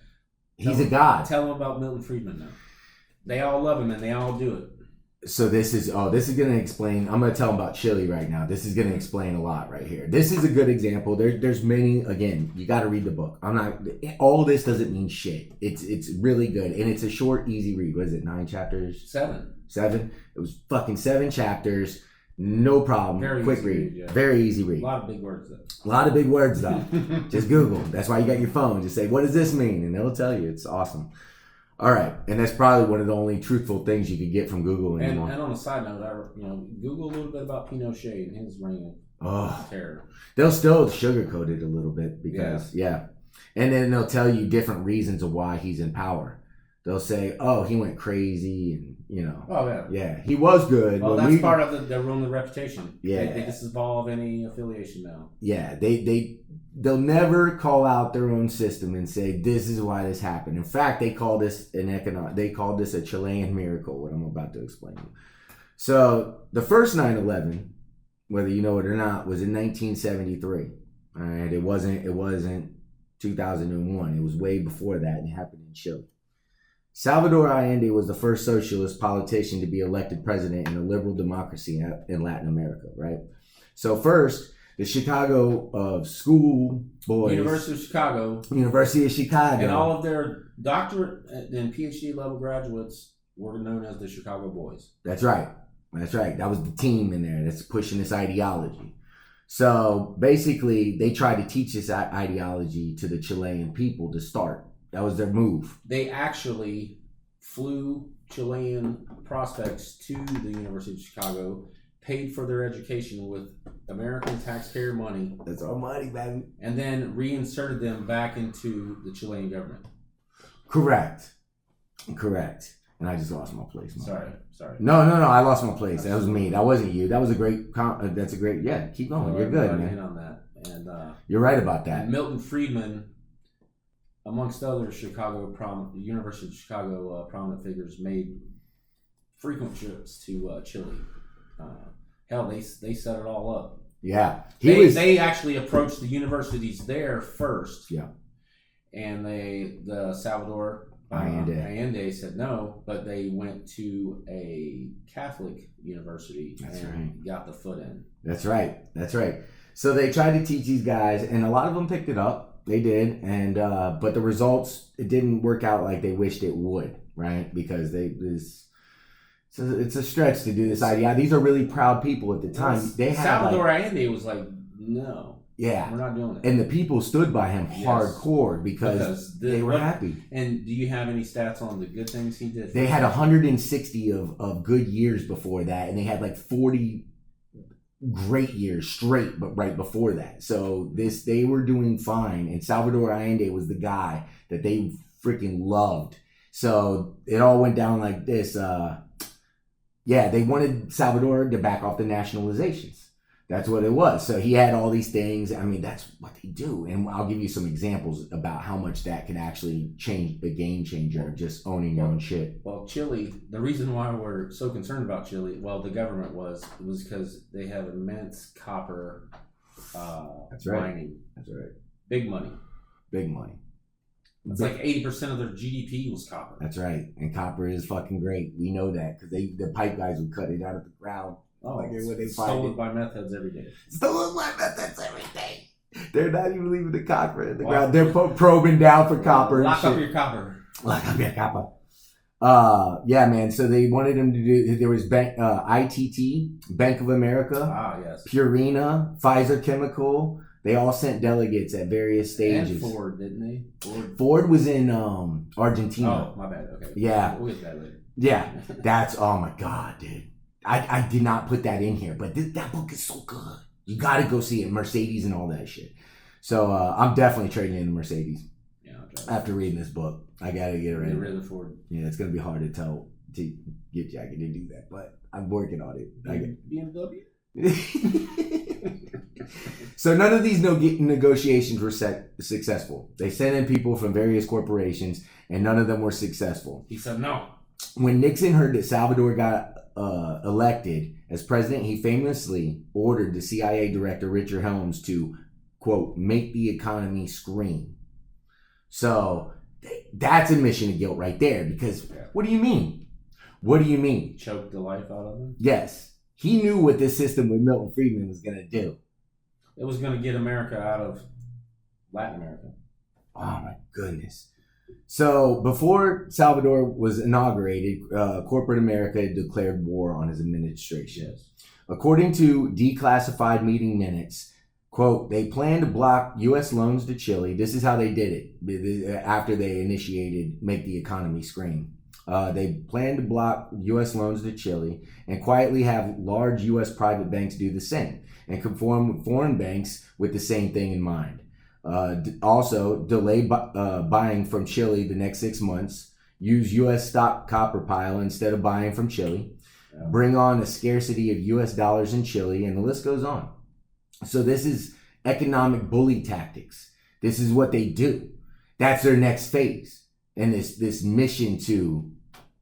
he's a god. Tell them about Milton Friedman now. They all love him and they all do it. So this is going to explain. I'm going to tell them about Chile right now. This is going to explain a lot right here. This is a good example. There's many. Again, you got to read the book. All this doesn't mean shit. It's really good, and it's a short, easy read. What is it? 9 chapters? 7. It was fucking 7 chapters. No problem. Very quick easy read. Yeah. Very easy read. A lot of big words though. Just Google. That's why you got your phone. Just say, what does this mean? And it'll tell you. It's awesome. All right. And that's probably one of the only truthful things you could get from Google anymore. And on a side note, Google a little bit about Pinochet and his reign of terror. They'll still sugarcoat it a little bit because, yeah. And then they'll tell you different reasons of why he's in power. They'll say, oh, he went crazy and, Oh, yeah. Yeah, he was good. Well, that's part of the ruin the reputation. Yeah. They dissolve any affiliation now. Yeah, they'll never call out their own system and say, this is why this happened. In fact, they call this they called this a Chilean miracle, what I'm about to explain to you. So the first 9/11, whether you know it or not, was in 1973. All right, it wasn't 2001. It was way before that, and it happened in Chile. Salvador Allende was the first socialist politician to be elected president in a liberal democracy in Latin America, right? So first, the Chicago school boys... University of Chicago. And all of their doctorate and PhD level graduates were known as the Chicago Boys. That's right. That was the team in there that's pushing this ideology. So basically, they tried to teach this ideology to the Chilean people to start. That was their move. They actually flew Chilean prospects to the University of Chicago, paid for their education with American taxpayer money. That's our money, baby. And then reinserted them back into the Chilean government. Correct. And I just lost my place. Sorry. No. I lost my place. That was me. That wasn't you. That was a great. That's a great. Yeah, keep going. You're good, man. In on that. And you're right about that. And Milton Friedman, amongst other University of Chicago prominent figures, made frequent trips to Chile. Hell, they set it all up. Yeah, they actually approached the universities there first. Yeah, and the Salvador Allende said no, but they went to a Catholic university got the foot in. That's right. So they tried to teach these guys, and a lot of them picked it up. They did, and but the results, it didn't work out like they wished it would, right? Because it's a stretch to do this idea. These are really proud people at the time. Salvador Allende was like, no. Yeah. We're not doing it. And the people stood by him hardcore because they were happy. And do you have any stats on the good things he did? They had 160 of good years before that, and they had like 40 great years straight, but right before that. So they were doing fine, and Salvador Allende was the guy that they freaking loved. So it all went down like this. They wanted Salvador to back off the nationalizations. That's what it was. So he had all these things. I mean, that's what they do. And I'll give you some examples about how much that can actually change the game changer of just owning your own shit. Well, Chile, the reason why we're so concerned about Chile, the government was because they have immense copper mining. That's right. Big money. It's like 80% of their GDP was copper. That's right. And copper is fucking great. We know that because the pipe guys would cut it out of the ground Oh, Like when they stolen find it. by meth heads every day. Stolen by methods every day. They're not even leaving the copper in the ground. They're probing down for copper. Lock up your copper. Lock up your copper. Yeah, man. So they wanted him to do. There was ITT, Bank of America, Yes, Purina, Pfizer Chemical. They all sent delegates at various stages. And Ford, didn't they? Ford was in Argentina. Oh, my bad. Okay. Yeah. We'll get that later. Yeah, that's, oh my God, dude. I did not put that in here, but that book is so good. You got to go see it. Mercedes and all that shit. So I'm definitely trading in the Mercedes. Yeah, after reading this book. I got to get Get rid of the Ford. Yeah, it's going to be hard to get Jackie to do that, but I'm working on it. BMW? So none of these negotiations were successful. They sent in people from various corporations, and none of them were successful. He said no. When Nixon heard that Salvador got elected as president, he famously ordered the CIA director Richard Helms to, quote, make the economy scream. So that's admission of guilt right there, because what do you mean? What do you mean? Choke the life out of him? Yes. He knew what this system with Milton Friedman was going to do. It was going to get America out of Latin America. Oh, my goodness. So before Salvador was inaugurated, corporate America had declared war on his administration. Yes. According to declassified meeting minutes, quote, they planned to block U.S. loans to Chile. This is how they did it after they initiated Make the Economy Scream. They planned to block U.S. loans to Chile and quietly have large U.S. private banks do the same and conform with foreign banks with the same thing in mind. Also, delay buying from Chile the next 6 months, use U.S. stock copper pile instead of buying from Chile, bring on a scarcity of U.S. dollars in Chile, and the list goes on. So this is economic bully tactics. This is what they do. That's their next phase. And this mission to,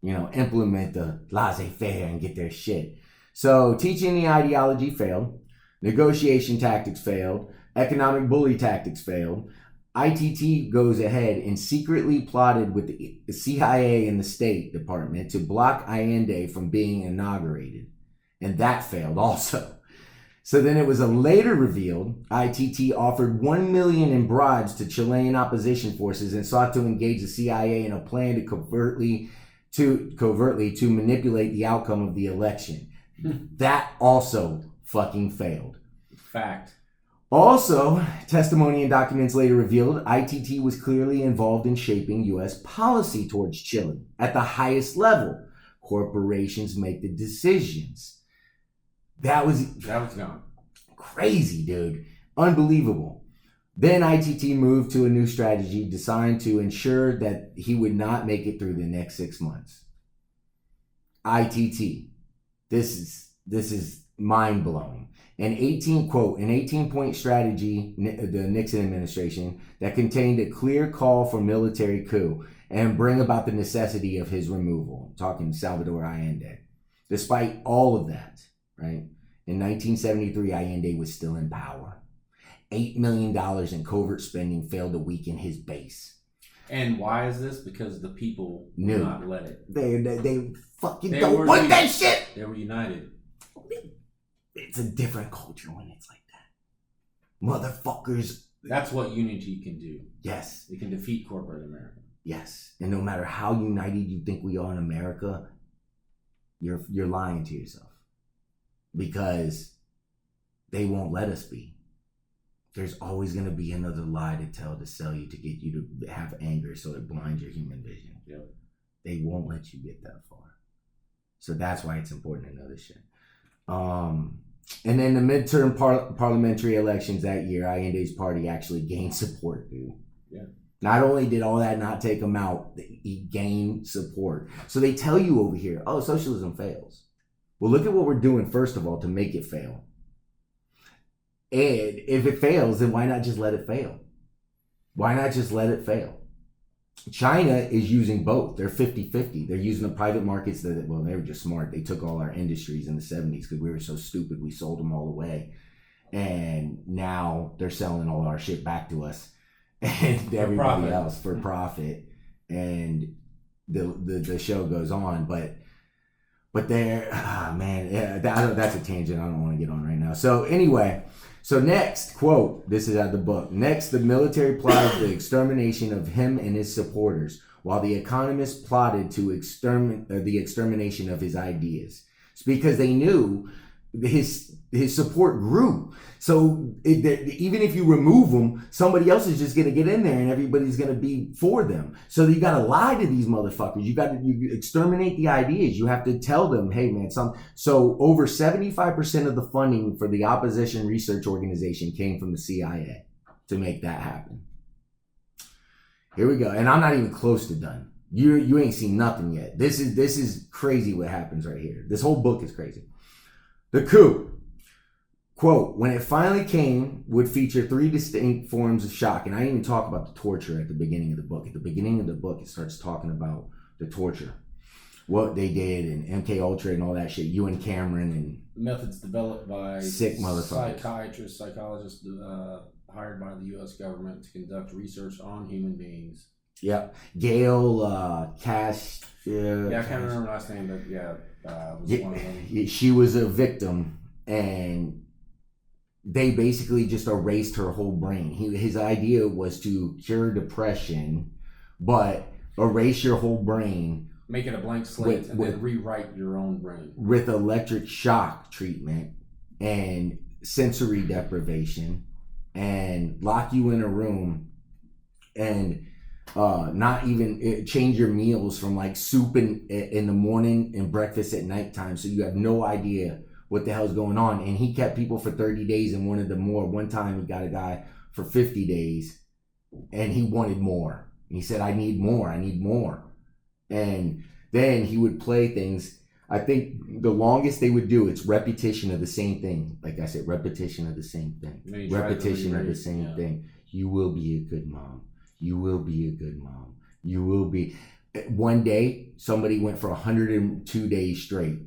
implement the laissez-faire and get their shit. So teaching the ideology failed. Negotiation tactics failed. Economic bully tactics failed. ITT goes ahead and secretly plotted with the CIA and the State Department to block Allende from being inaugurated. And that failed also. So then it was later revealed ITT offered $1 million in bribes to Chilean opposition forces and sought to engage the CIA in a plan to covertly to manipulate the outcome of the election. That also fucking failed. Fact. Also, testimony and documents later revealed ITT was clearly involved in shaping U.S. policy towards Chile at the highest level. Corporations make the decisions. That was gone. Crazy, dude. Unbelievable. Then ITT moved to a new strategy designed to ensure that he would not make it through the next 6 months. ITT. This is mind-blowing. An 18-point strategy, the Nixon administration, that contained a clear call for military coup and bring about the necessity of his removal. Talking Salvador Allende. Despite all of that, right? In 1973, Allende was still in power. $8 million in covert spending failed to weaken his base. And why is this? Because the people would not let it. They fucking don't want that shit. They were united. It's a different culture when it's like that. Motherfuckers. That's what unity can do. Yes. It can defeat corporate America. Yes. And no matter how united you think we are in America, you're lying to yourself. Because they won't let us be. There's always going to be another lie to tell to sell you to get you to have anger so it blinds your human vision. Yep. They won't let you get that far. So that's why it's important to know this shit. And then the midterm parliamentary elections that year, Allende's party actually gained support, dude. Yeah. Not only did all that not take him out, he gained support. So they tell you over here, oh, socialism fails. Well, look at what we're doing, first of all, to make it fail. And if it fails, then why not just let it fail? Why not just let it fail? China is using both. They're 50-50. They're using the private markets they were just smart. They took all our industries in the 70s because we were so stupid. We sold them all away. And now they're selling all our shit back to us and everybody else for profit. And the show goes on. But But man, yeah, that's a tangent I don't want to get on right now. So anyway, next, quote, this is out of the book. Next, the military plotted the extermination of him and his supporters, while the economists plotted to the extermination of his ideas. It's because they knew his support grew. So even if you remove them, somebody else is just going to get in there and everybody's going to be for them. So you got to lie to these motherfuckers. You exterminate the ideas. You have to tell them, hey man, so over 75% of the funding for the opposition research organization came from the CIA to make that happen. Here we go. And I'm not even close to done. You ain't seen nothing yet. This is crazy what happens right here. This whole book is crazy. The coup, quote, when it finally came, would feature 3 distinct forms of shock. And I didn't even talk about the torture at the beginning of the book. At the beginning of the book, it starts talking about the torture, what they did, and MK Ultra and all that shit. Ewan Cameron and methods developed by sick motherfuckers, psychiatrists, psychologists hired by the U.S. government to conduct research on human beings. Yep. Gail Cash. I can't remember her last name, but was one of them. She was a victim, and they basically just erased her whole brain. His idea was to cure depression, but erase your whole brain. Make it a blank slate and then rewrite your own brain. With electric shock treatment and sensory deprivation, and lock you in a room and not even change your meals from like soup in the morning and breakfast at nighttime, so you have no idea what the hell's going on. And he kept people for 30 days and wanted them more. One time he got a guy for 50 days and he wanted more. And he said, I need more. And then he would play things. I think the longest they would do, it's repetition of the same thing. Like I said, repetition of the same thing. Repetition of the same thing. You will be a good mom. You will be a good mom. You will be. One day, somebody went for 102 days straight.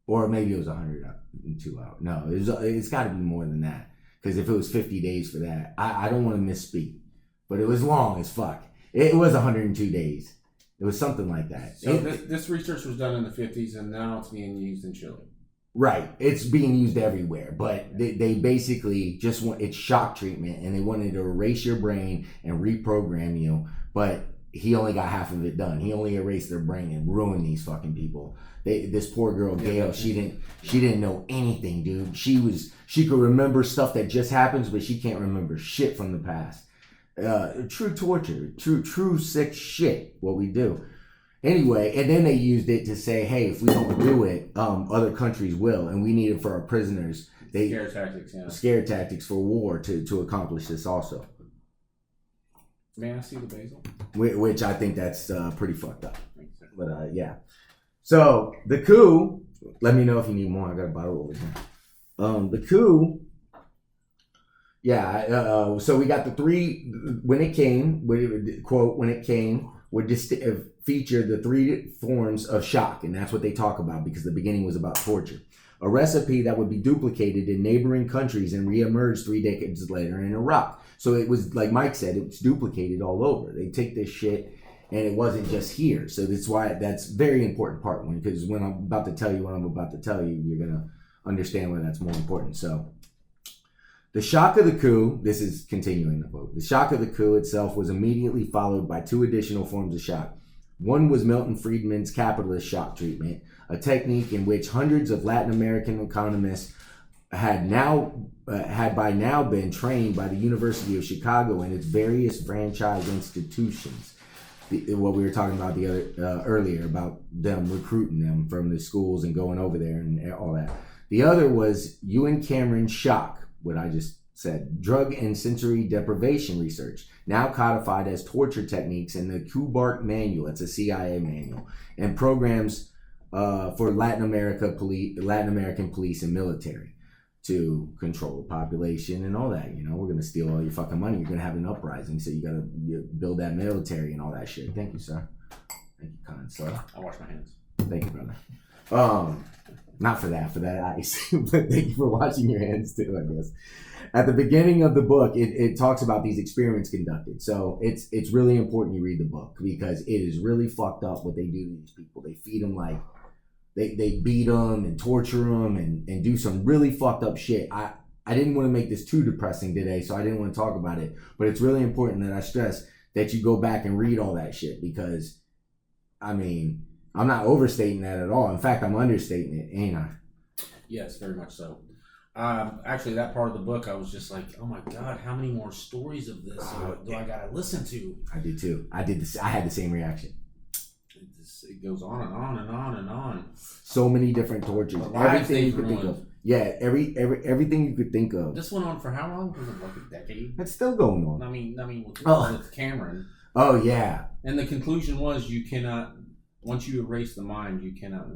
Or maybe it was 102 hours. No, it's got to be more than that. Because if it was 50 days for that, I don't want to misspeak. But it was long as fuck. It was 102 days. It was something like that. So this research was done in the 50s, and now it's being used in Chile. Right. It's being used everywhere. But they basically just want, it's shock treatment, and they wanted to erase your brain and reprogram you. But he only got half of it done. He only erased their brain and ruined these fucking people. This poor girl, Gail, she didn't know anything, dude. She could remember stuff that just happens, but she can't remember shit from the past. True torture, true sick shit, what we do. Anyway, and then they used it to say, hey, if we don't do it, other countries will, and we need it for our prisoners. Scare tactics, yeah. Scare tactics for war to accomplish this also. May I see the basil? Which I think that's pretty fucked up. But yeah. So the coup, let me know if you need more. I got a bottle over here. The coup, yeah. So we got the 3, when it came, quote, when it came, would feature the 3 forms of shock. And that's what they talk about, because the beginning was about torture. A recipe that would be duplicated in neighboring countries and reemerged 3 decades later in Iraq. So it was, like Mike said, it's duplicated all over. They take this shit, and it wasn't just here. So that's why that's very important part, because when I'm about to tell you what I'm about to tell you, you're going to understand why that's more important. So the shock of the coup, this is continuing the quote, the shock of the coup itself was immediately followed by 2 additional forms of shock. One was Milton Friedman's capitalist shock treatment, a technique in which hundreds of Latin American economists had by now been trained by the University of Chicago and its various franchise institutions. What we were talking about earlier about them recruiting them from the schools and going over there and all that. The other was Ewan Cameron shock, what I just said, drug and sensory deprivation research, now codified as torture techniques in the Kubark Manual. It's a CIA manual, and programs for Latin American police and military to control the population and all that. We're going to steal all your fucking money. You're going to have an uprising, so you got to build that military and all that shit. Thank you, sir. Thank you, kind sir. I'll wash my hands. Thank you, brother. Not for that ice, but thank you for washing your hands too, I guess. At the beginning of the book, it talks about these experiments conducted. So it's really important you read the book, because it is really fucked up what they do to these people. They feed them like they beat them and torture them and do some really fucked up shit. I didn't want to make this too depressing today, so I didn't want to talk about it. But it's really important that I stress that you go back and read all that shit because, I mean, I'm not overstating that at all. In fact, I'm understating it, ain't I? Yes, very much so. Actually, that part of the book, I was just like, oh my God, how many more stories of this do I gotta listen to? I did too. I had the same reaction. It goes on and on and on and on. So many different tortures. Everything you could think of. Yeah, everything you could think of. This went on for how long? Was it like a decade? It's still going on. I mean, with Cameron. Oh yeah. And the conclusion was you cannot, once you erase the mind, you cannot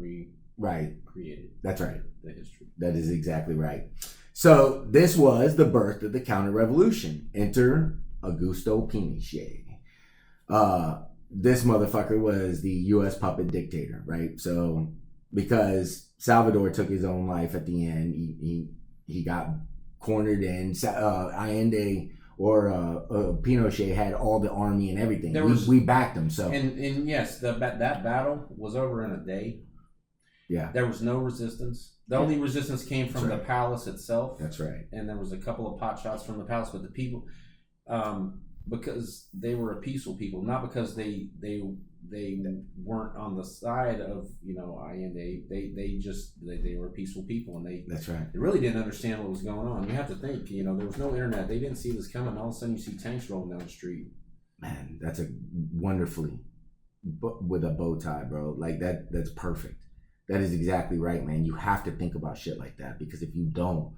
Right. create it. That's right. The history. That is exactly right. So this was the birth of the counter-revolution. Enter Augusto Pinochet. This motherfucker was the U.S. puppet dictator, right? So because Salvador took his own life at the end, he got cornered in. Allende or Pinochet had all the army and everything. We backed him. So and yes, that battle was over in a day. Yeah. There was no resistance. The only resistance came from the palace itself. That's right. And there was a couple of pot shots from the palace, but the people, because they were a peaceful people, not because they weren't on the side of Allende. They were peaceful people, and that's right. They really didn't understand what was going on. You have to think, there was no internet. They didn't see this coming. All of a sudden, you see tanks rolling down the street. Man, that's a wonderfully with a bow tie, bro. Like that's perfect. That is exactly right, man. You have to think about shit like that because if you don't,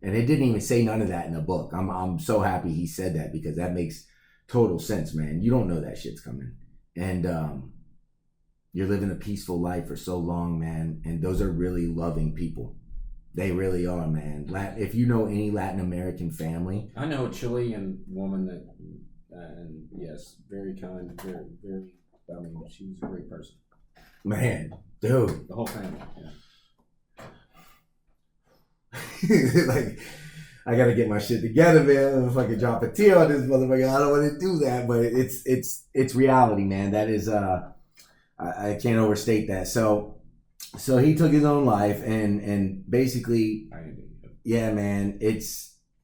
and it didn't even say none of that in the book. I'm so happy he said that because that makes total sense, man. You don't know that shit's coming, and you're living a peaceful life for so long, man. And those are really loving people. They really are, man. If you know any Latin American family, I know a Chilean woman that, and yes, very kind, very, very. I mean, she was a great person. Man, dude. The whole family, yeah. Like, I gotta get my shit together, man. If I could drop a tear on this motherfucker, I don't want to do that, but it's reality, man. That is, I can't overstate that. So he took his own life, and basically, yeah, man.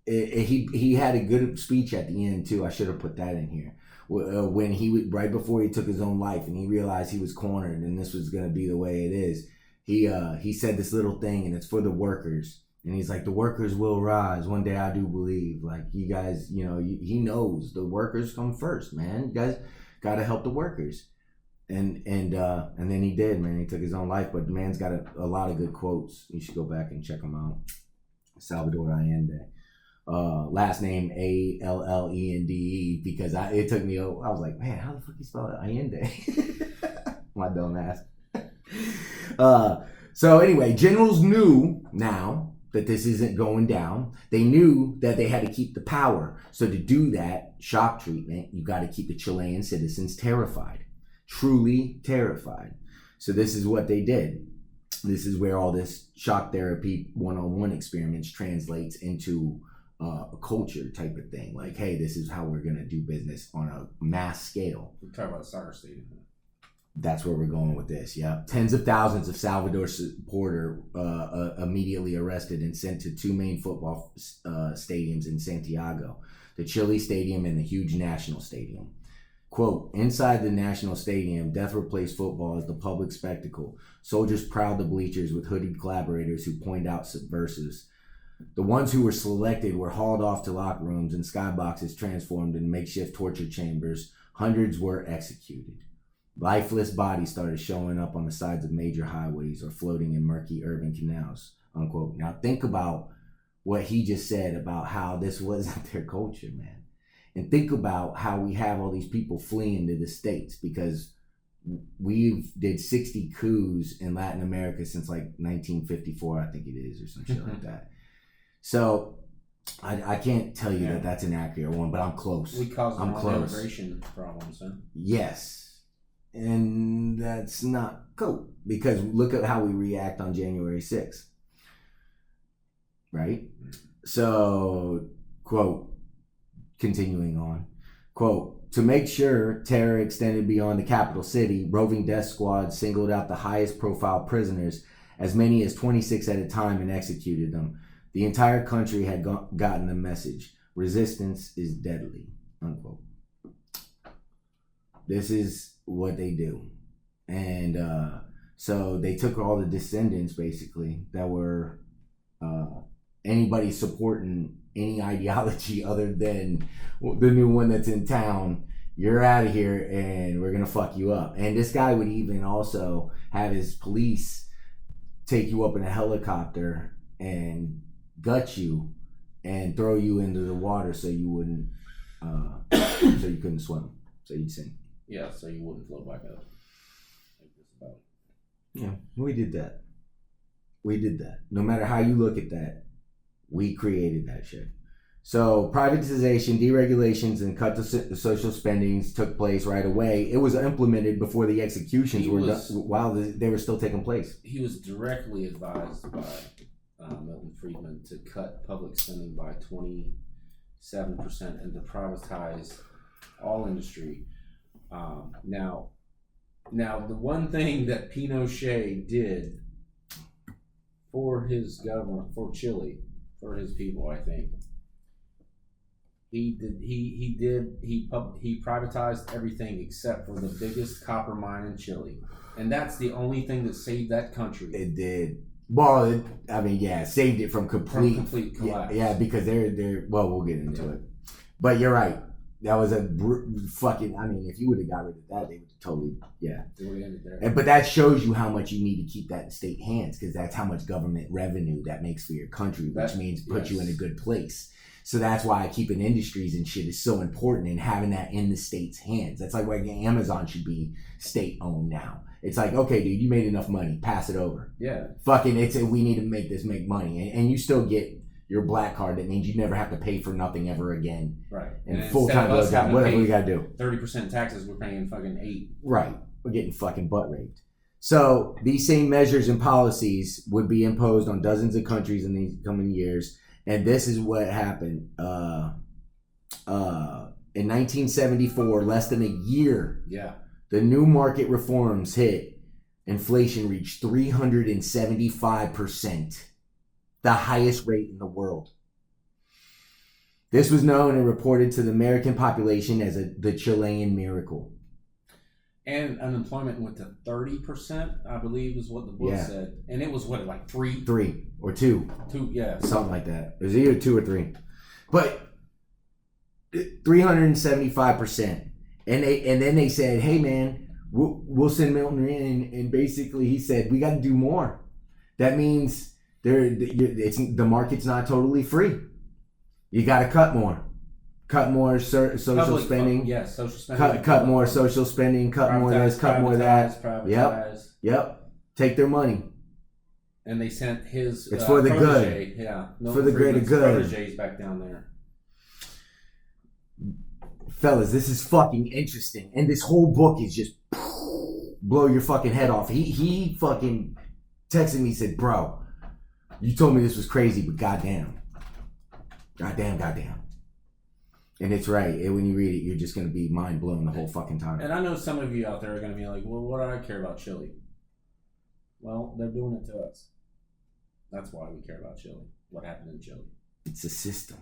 He had a good speech at the end too. I should have put that in here. When right before he took his own life and he realized he was cornered and this was going to be the way it is, he said this little thing, and it's for the workers, and he's like, the workers will rise one day, I do believe. Like, you guys, he knows the workers come first, man. You guys got to help the workers, and then he did, man. He took his own life, but the man's got a lot of good quotes. You should go back and check them out. Salvador Allende. Last name Allende, because it took me. I was like, man, how the fuck you spell it? Allende? My dumb ass. So anyway, generals knew now that this isn't going down. They knew that they had to keep the power. So to do that, shock treatment, you got to keep the Chilean citizens terrified, truly terrified. So this is what they did. This is where all this shock therapy one-on-one experiments translates into a culture type of thing. Like, hey, this is how we're going to do business on a mass scale. We're talking about soccer stadium. That's where we're going with this, yeah. Tens of thousands of Salvador supporters immediately arrested and sent to two main football stadiums in Santiago, the Chile Stadium and the huge National Stadium. Quote, inside the National Stadium, death replaced football as the public spectacle. Soldiers prowled the bleachers with hooded collaborators who point out subversives. The ones who were selected were hauled off to locker rooms and skyboxes transformed in makeshift torture chambers. Hundreds were executed. Lifeless bodies started showing up on the sides of major highways or floating in murky urban canals, unquote. Now think about what he just said about how this wasn't their culture, man. And think about how we have all these people fleeing to the States because we've did 60 coups in Latin America since like 1954, I think it is, or some shit like that. So I can't tell you that that's an accurate one, but I'm close. We caused our own immigration problems, huh? Yes. And that's not cool because look at how we react on January 6th. Right? So, quote, continuing on, Quote, to make sure terror extended beyond the capital city, roving death squads singled out the highest profile prisoners, as many as 26 at a time, and executed them. The entire country had gotten the message. Resistance is deadly. Unquote. This is what they do. And so they took all the descendants, basically, that were anybody supporting any ideology other than the new one that's in town. You're out of here and we're going to fuck you up. And this guy would even also have his police take you up in a helicopter and gut you and throw you into the water so you wouldn't, so you couldn't swim, so you'd sink. Yeah, so you wouldn't float back up. Like this about. Yeah, we did that. We did that. No matter how you look at that, we created that shit. So privatization, deregulations, and cut to social spendings took place right away. It was implemented before the executions were done, while they were still taking place. He was directly advised by Milton Friedman to cut public spending by 27% and to privatize all industry. Now, the one thing that Pinochet did for his government, for Chile, for his people, I think, he privatized everything except for the biggest copper mine in Chile, and that's the only thing that saved that country. It did. Well, saved it from complete collapse. Yeah, because they're. Well, we'll get into it, but you're right. That was a fucking. I mean, if you would have got rid of that, they would have totally. Yeah. They would have ended there. But that shows you how much you need to keep that in state hands, because that's how much government revenue that makes for your country, which means put you in a good place. So that's why keeping industries and shit is so important, and having that in the state's hands. That's like why Amazon should be state owned now. It's like, okay, dude, you made enough money, pass it over. Yeah. Fucking, we need to make this make money, and you still get your black card. That means you never have to pay for nothing ever again. Right. And full time job, whatever we gotta do. 30% taxes, we're paying fucking 8. Right. We're getting fucking butt raped. So these same measures and policies would be imposed on dozens of countries in these coming years. And this is what happened. In 1974, less than a year, the new market reforms hit. Inflation reached 375%, the highest rate in the world. This was known and reported to the American population as the Chilean miracle. And unemployment went to 30%, I believe is what the book said. And it was what, like 3 or 2. 2, yeah. Something like that. It was either 2 or 3. But 375%. And then they said, hey man, we'll send Milton in, and basically he said, we got to do more. That means the market's not totally free. You got to cut more. Cut more social spending. Yes, social spending. Cut more social spending. Cut more this. Cut more that. Privatize. Yep. Take their money. And they sent his. It's for the protege, good. Yeah. For the greater good. Protege's back down there. Fellas, this is fucking interesting, and this whole book is just blow your fucking head off. He fucking texted me, said, "Bro, you told me this was crazy, but goddamn. And it's right. When you read it, you're just going to be mind blown the whole fucking time. And I know some of you out there are going to be like, well, what do I care about Chile? Well, they're doing it to us. That's why we care about Chile. What happened in Chile? It's a system.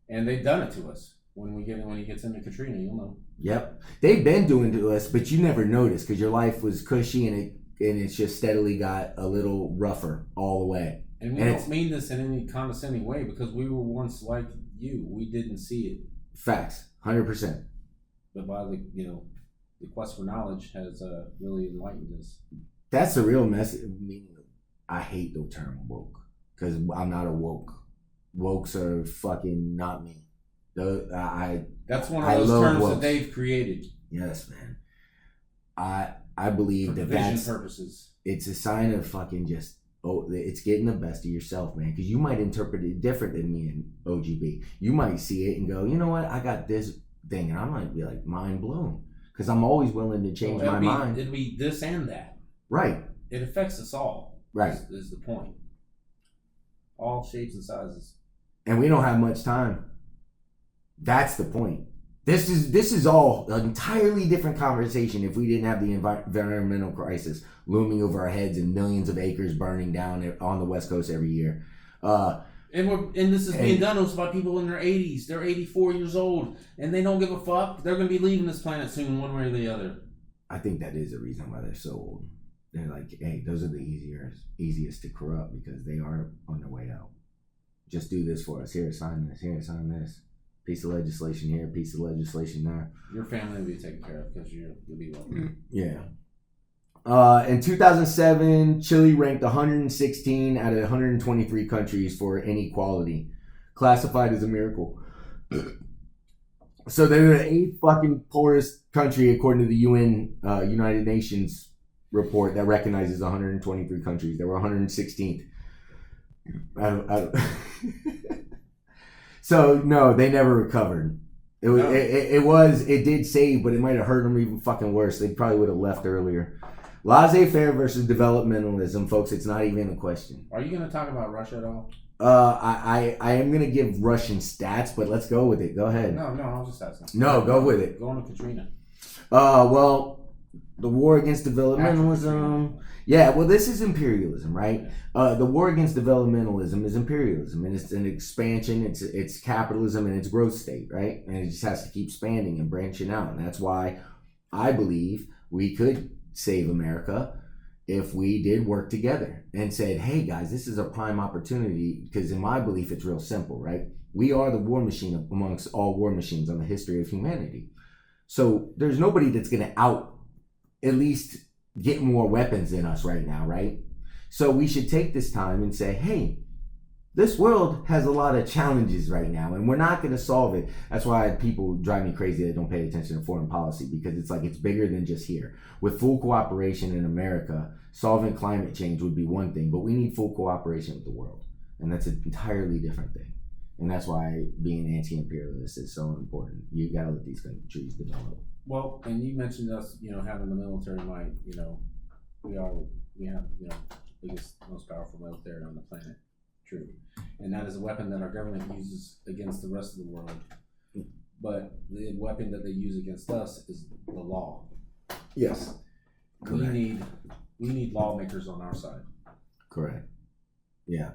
And they've done it to us. When he gets into Katrina, you'll know. Yep. They've been doing it to us, but you never noticed because your life was cushy, and it's just steadily got a little rougher all the way. And we don't mean this in any condescending way, because we were once like you. We didn't see it. Facts. 100%. But by the quest for knowledge has really enlightened us. That's the real message. Meaning, I hate the term woke because I'm not a woke. Wokes are fucking not me. That's one of those terms that they've created. Yes, man. I believe for that's purposes. It's a sign of fucking just it's getting the best of yourself, man. Because you might interpret it different than me and OGB. You might see it and go, you know what? I got this thing, and I might be like mind blown because I'm always willing to change my mind. It'll be this and that. Right. It affects us all. Right. Is the point. All shapes and sizes. And we don't have much time. That's the point. This is all an entirely different conversation if we didn't have the environmental crisis looming over our heads and millions of acres burning down on the West Coast every year. And this is being done by people in their 80s. They're 84 years old, and they don't give a fuck. They're going to be leaving this planet soon, one way or the other. I think that is the reason why they're so old. They're like, hey, those are the easiest to corrupt because they are on their way out. Just do this for us. Here, sign this. Here, sign this. Piece of legislation here, piece of legislation there. Your family will be taken care of because you'll be welcome. Yeah. In 2007, Chile ranked 116 out of 123 countries for inequality, classified as a miracle. So they're the 8th fucking poorest country according to the UN United Nations report that recognizes 123 countries. They were 116th. So no, they never recovered. It did save, but it might have hurt them even fucking worse. They probably would have left earlier. Laissez-faire versus developmentalism, folks. It's not even a question. Are you going to talk about Russia at all? I am going to give Russian stats, but let's go with it. Go ahead. No, I was just asking. No, go with it. Go on to Katrina. Well, the war against developmentalism. Yeah, well, this is imperialism, right? The war against developmentalism is imperialism, and it's an expansion. It's capitalism and it's growth state, right? And it just has to keep expanding and branching out, and that's why I believe we could save America if we did work together and said, hey guys, this is a prime opportunity, because in my belief it's real simple, right? We are the war machine amongst all war machines on the history of humanity. So there's nobody that's going to at least get more weapons than us right now, right? So we should take this time and say, hey, this world has a lot of challenges right now, and we're not going to solve it. That's why people drive me crazy that don't pay attention to foreign policy, because it's like it's bigger than just here. With full cooperation in America, solving climate change would be one thing, but we need full cooperation with the world, and that's an entirely different thing. And that's why being anti-imperialist is so important. You got to let these countries develop. Well, and you mentioned us, having the military might. We have, biggest, most powerful military on the planet. True. And that is a weapon that our government uses against the rest of the world. But the weapon that they use against us is the law. Yes. Correct. We need lawmakers on our side. Correct. Yeah.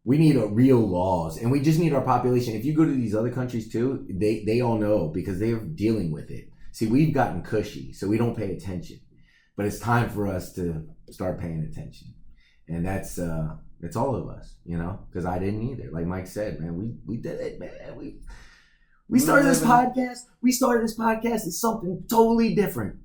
We need real laws, and we just need our population. If you go to these other countries too, they all know because they're dealing with it. See, we've gotten cushy, so we don't pay attention. But it's time for us to start paying attention. And that's all of us, because I didn't either. Like Mike said, man, we did it, man. We started this podcast. We started this podcast as something totally different.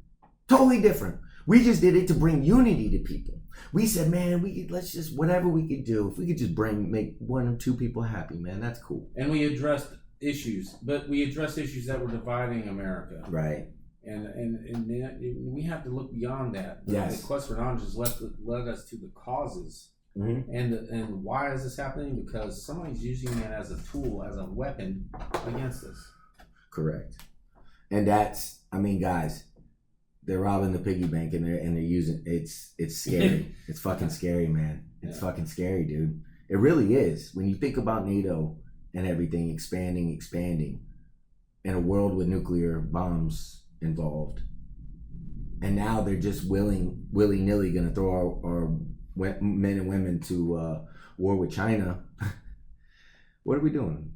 Totally different. We just did it to bring unity to people. We said, man, let's just, whatever we could do, if we could just make one or two people happy, man, that's cool. And we addressed issues, but we addressed issues that were dividing America. Right. And we have to look beyond that. Yes. The quest for knowledge has led us to the causes. Mm-hmm. And why is this happening? Because somebody's using it as a tool, as a weapon against us. Correct. And that's, guys, they're robbing the piggy bank and they're using it's scary. It's fucking scary, man. It's fucking scary, dude. It really is. When you think about NATO and everything expanding in a world with nuclear bombs involved, and now they're just willy-nilly gonna throw our men and women to war with China. What are we doing?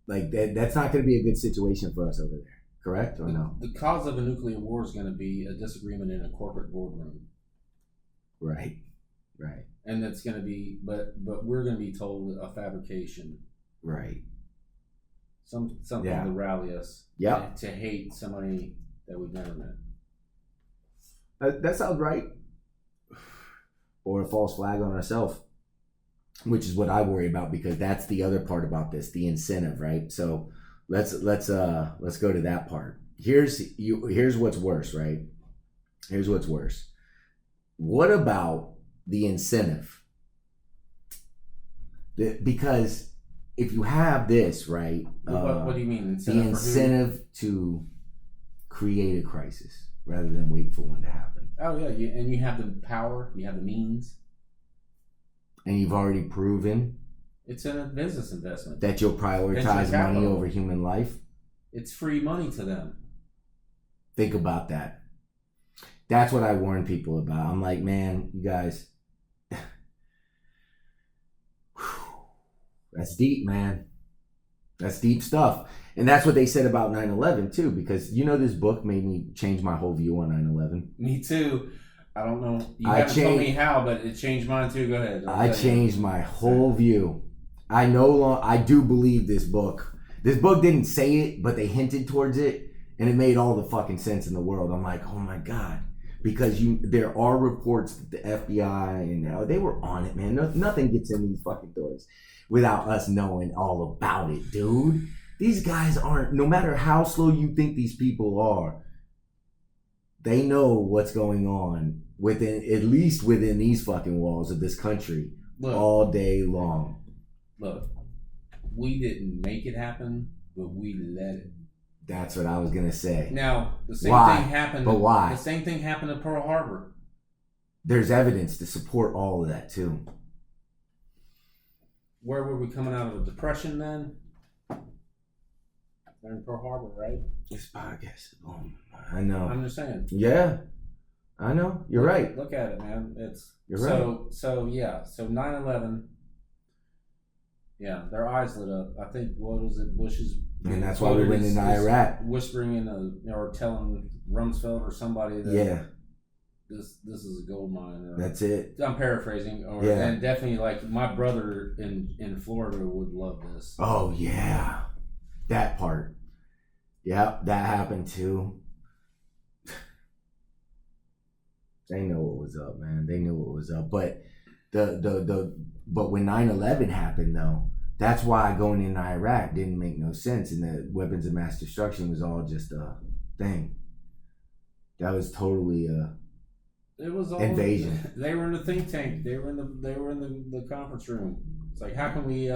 Like that's not going to be a good situation for us over there, correct or no? The cause of a nuclear war is going to be a disagreement in a corporate boardroom. Right. And that's going to be, but we're going to be told a fabrication. Right. Something to rally us. Yeah. To hate somebody that we've never met. That sounds right. Or a false flag on ourselves, which is what I worry about, because that's the other part about this, the incentive, right? So let's go to that part. Here's what's worse, right? Here's what's worse. What about the incentive? Because if you have this, right? What do you mean? The incentive to create a crisis rather than wait for one to happen. Oh yeah, and you have the power, you have the means, and you've already proven it's a business investment that you'll prioritize money over human life. It's free money to them. Think about that. That's what I warn people about. I'm like, man, you guys, that's deep, man. That's deep stuff. And that's what they said about 9/11 too, because this book made me change my whole view on 9/11. Me too. I don't know. You haven't told me how, but it changed mine too. Go ahead. I changed my whole view. I do believe this book. This book didn't say it, but they hinted towards it, and it made all the fucking sense in the world. I'm like, oh my God. Because there are reports that the FBI and they were on it, man. Nothing gets in these fucking doors without us knowing all about it, dude. These guys aren't, no matter how slow you think these people are, they know what's going on at least within these fucking walls of this country all day long. Look, we didn't make it happen, but we let it. That's what I was gonna say. Now, the same thing happened. But why? The same thing happened at Pearl Harbor. There's evidence to support all of that too. Where were we coming out of a depression then? They're in Pearl Harbor, right? This podcast. Oh, I know. I'm just saying. Yeah, I know. You're right. Look at it, man. You're right. So 9/11. Yeah, their eyes lit up. I think what was it? Bush's. And that's why we went into Iraq. Whispering or telling Rumsfeld or somebody that this is a gold mine. That's it. I'm paraphrasing. And definitely like my brother in Florida would love this. Oh yeah, that part. Yeah, that happened too. They know what was up, man. They knew what was up. But but when 9/11 happened though, that's why going into Iraq didn't make no sense, and the weapons of mass destruction was all just a thing. That was totally it was all invasion. They were in the think tank. They were in the conference room. It's like how can we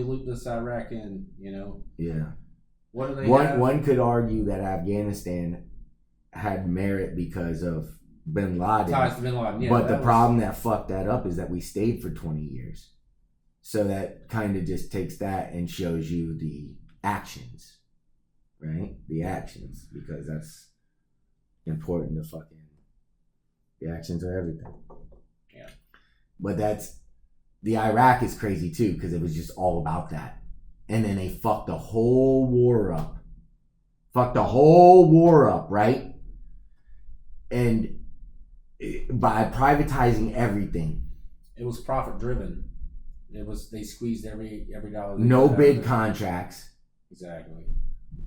loop this Iraq in? Yeah. What do they? One could argue that Afghanistan had merit because of Bin Laden. Ties to Bin Laden. Yeah, but the problem that fucked that up is that we stayed for 20 years. So that kind of just takes that and shows you the actions, right? The actions, because that's important to fucking, the actions are everything. Yeah. But the Iraq is crazy too, because it was just all about that. And then they fucked the whole war up. Right? And by privatizing everything. It was profit driven. They squeezed every dollar. No bid contracts. Exactly.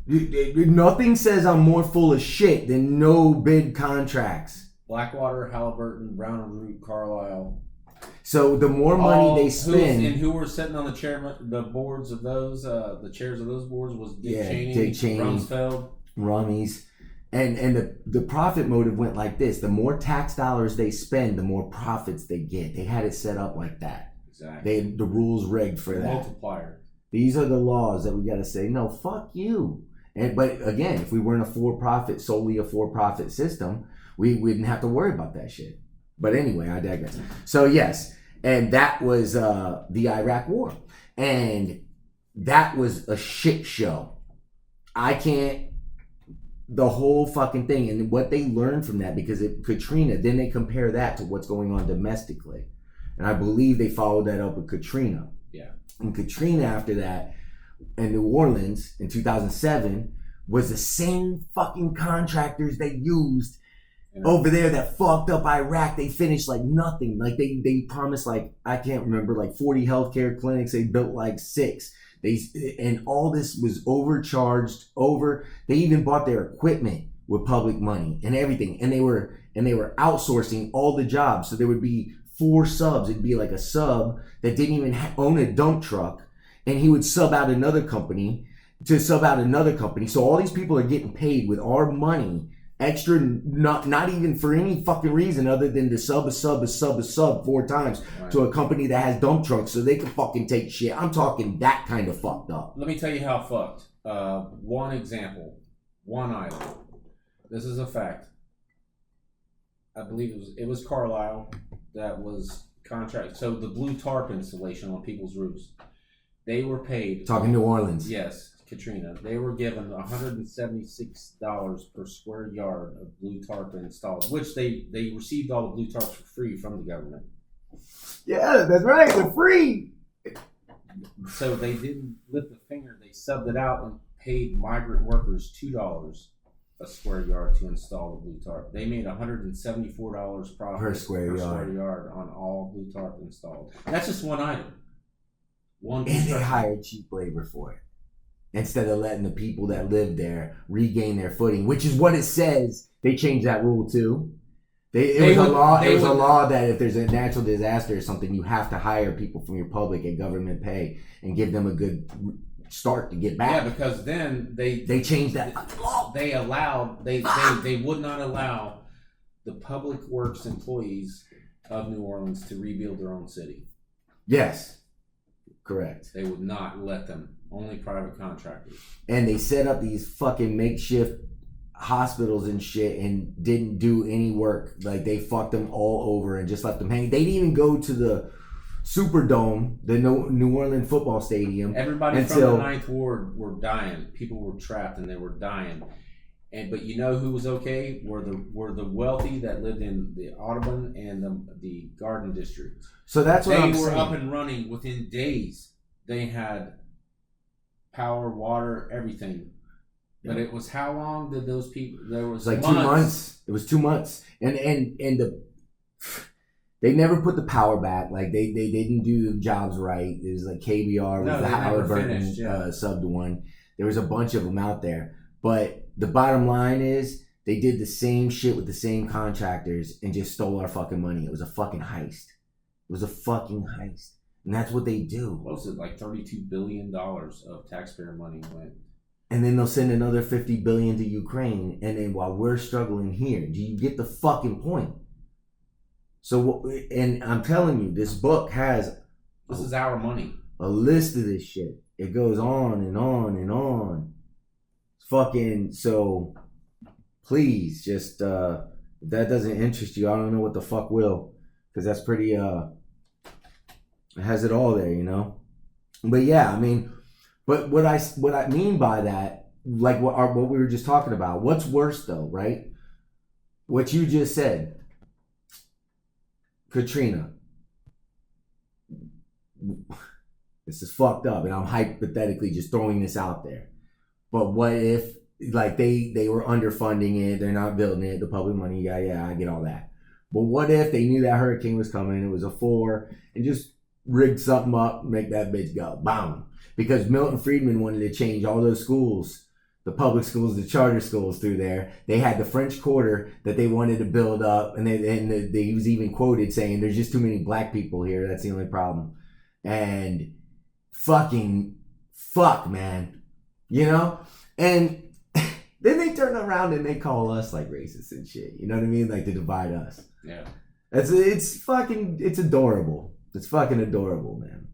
Nothing says I'm more full of shit than no bid contracts. Blackwater, Halliburton, Brown and Root, Carlisle. So the more money they spend, who were sitting on the boards of those, the chairs of those boards was Dick Cheney, Rumsfeld, Rummies, and the profit motive went like this: the more tax dollars they spend, the more profits they get. They had it set up like that. Exactly. The rules rigged for that. Multiplier. These are the laws that we got to say. No, fuck you. But again, if we weren't solely a for-profit system, we wouldn't have to worry about that shit. But anyway, I digress. So yes, and that was the Iraq War, and that was a shit show. The whole fucking thing, and what they learned from that, because Katrina, then they compare that to what's going on domestically. And I believe they followed that up with Katrina. Yeah. And Katrina after that, in New Orleans in 2007, was the same fucking contractors they used over there that fucked up Iraq. They finished like nothing. Like they promised I can't remember, 40 healthcare clinics. They built 6. And all this was overcharged. They even bought their equipment with public money and everything. And they were outsourcing all the jobs. So there would be 4 subs. It'd be like a sub that didn't even own a dump truck, and he would sub out another company to sub out another company. So all these people are getting paid with our money extra, not even for any fucking reason other than to sub 4 times to a company that has dump trucks so they can fucking take shit. I'm talking that kind of fucked up. Let me tell you how fucked. One example, one item. This is a fact. I believe it was Carlisle that was contract. So the blue tarp installation on people's roofs, they were paid. Talking New Orleans. Yes, Katrina, they were given $176 per square yard of blue tarp installed, which they received all the blue tarps for free from the government. Yeah, that's right. They're free. So they didn't lift a finger. They subbed it out and paid migrant workers $2 a square yard to install the blue tarp. They made $174 profit Per square yard on all blue tarp installed. That's just one item. And they hired cheap labor for it instead of letting the people that live there regain their footing, which is what it says. They changed that rule too. It was a law that if there's a natural disaster or something, you have to hire people from your public at government pay and give them a good start to get back. Yeah, because then they changed that law. They would not allow the public works employees of New Orleans to rebuild their own city. Yes, correct. They would not let them. Only private contractors. And they set up these fucking makeshift hospitals and shit and didn't do any work. Like, they fucked them all over and just left them hanging. They didn't even go to the Superdome, the New Orleans football stadium. Everybody from the Ninth Ward were dying. People were trapped and they were dying. But you know who was okay? Were the wealthy that lived in the Audubon and the Garden districts. So that's what I'm saying. They were up and running within days. They had power, water, everything. But it was how long did those people? There was like months. 2 months. It was 2 months, and they never put the power back. Like they didn't do the jobs right. It was like KBR was the Howard Burton sub to one. There was a bunch of them out there, but the bottom line is they did the same shit with the same contractors and just stole our fucking money. It was a fucking heist. It was a fucking heist, and that's what they do. What was it, like $32 billion of taxpayer money went? And then they'll send another $50 billion to Ukraine. And then while we're struggling here, do you get the fucking point? So, and I'm telling you, this book has... This is our money. A list of this shit. It goes on and on and on. Fucking, so please just, if that doesn't interest you, I don't know what the fuck will. Because that's pretty, it has it all there, you know? But yeah, I mean... But what I mean by that, like what we were just talking about, what's worse though, right? What you just said, Katrina. This is fucked up, and I'm hypothetically just throwing this out there. But what if, like, they were underfunding it, they're not building it, the public money, yeah, I get all that. But what if they knew that hurricane was coming, it was a 4, and just rigged something up, make that bitch go, bam. Because Milton Friedman wanted to change all those schools, the public schools, the charter schools through there. They had the French Quarter that they wanted to build up, and he was even quoted saying, "There's just too many black people here. That's the only problem." And fucking fuck, man, you know. And then they turn around and they call us like racists and shit. You know what I mean? Like to divide us. Yeah. It's adorable. It's fucking adorable, man.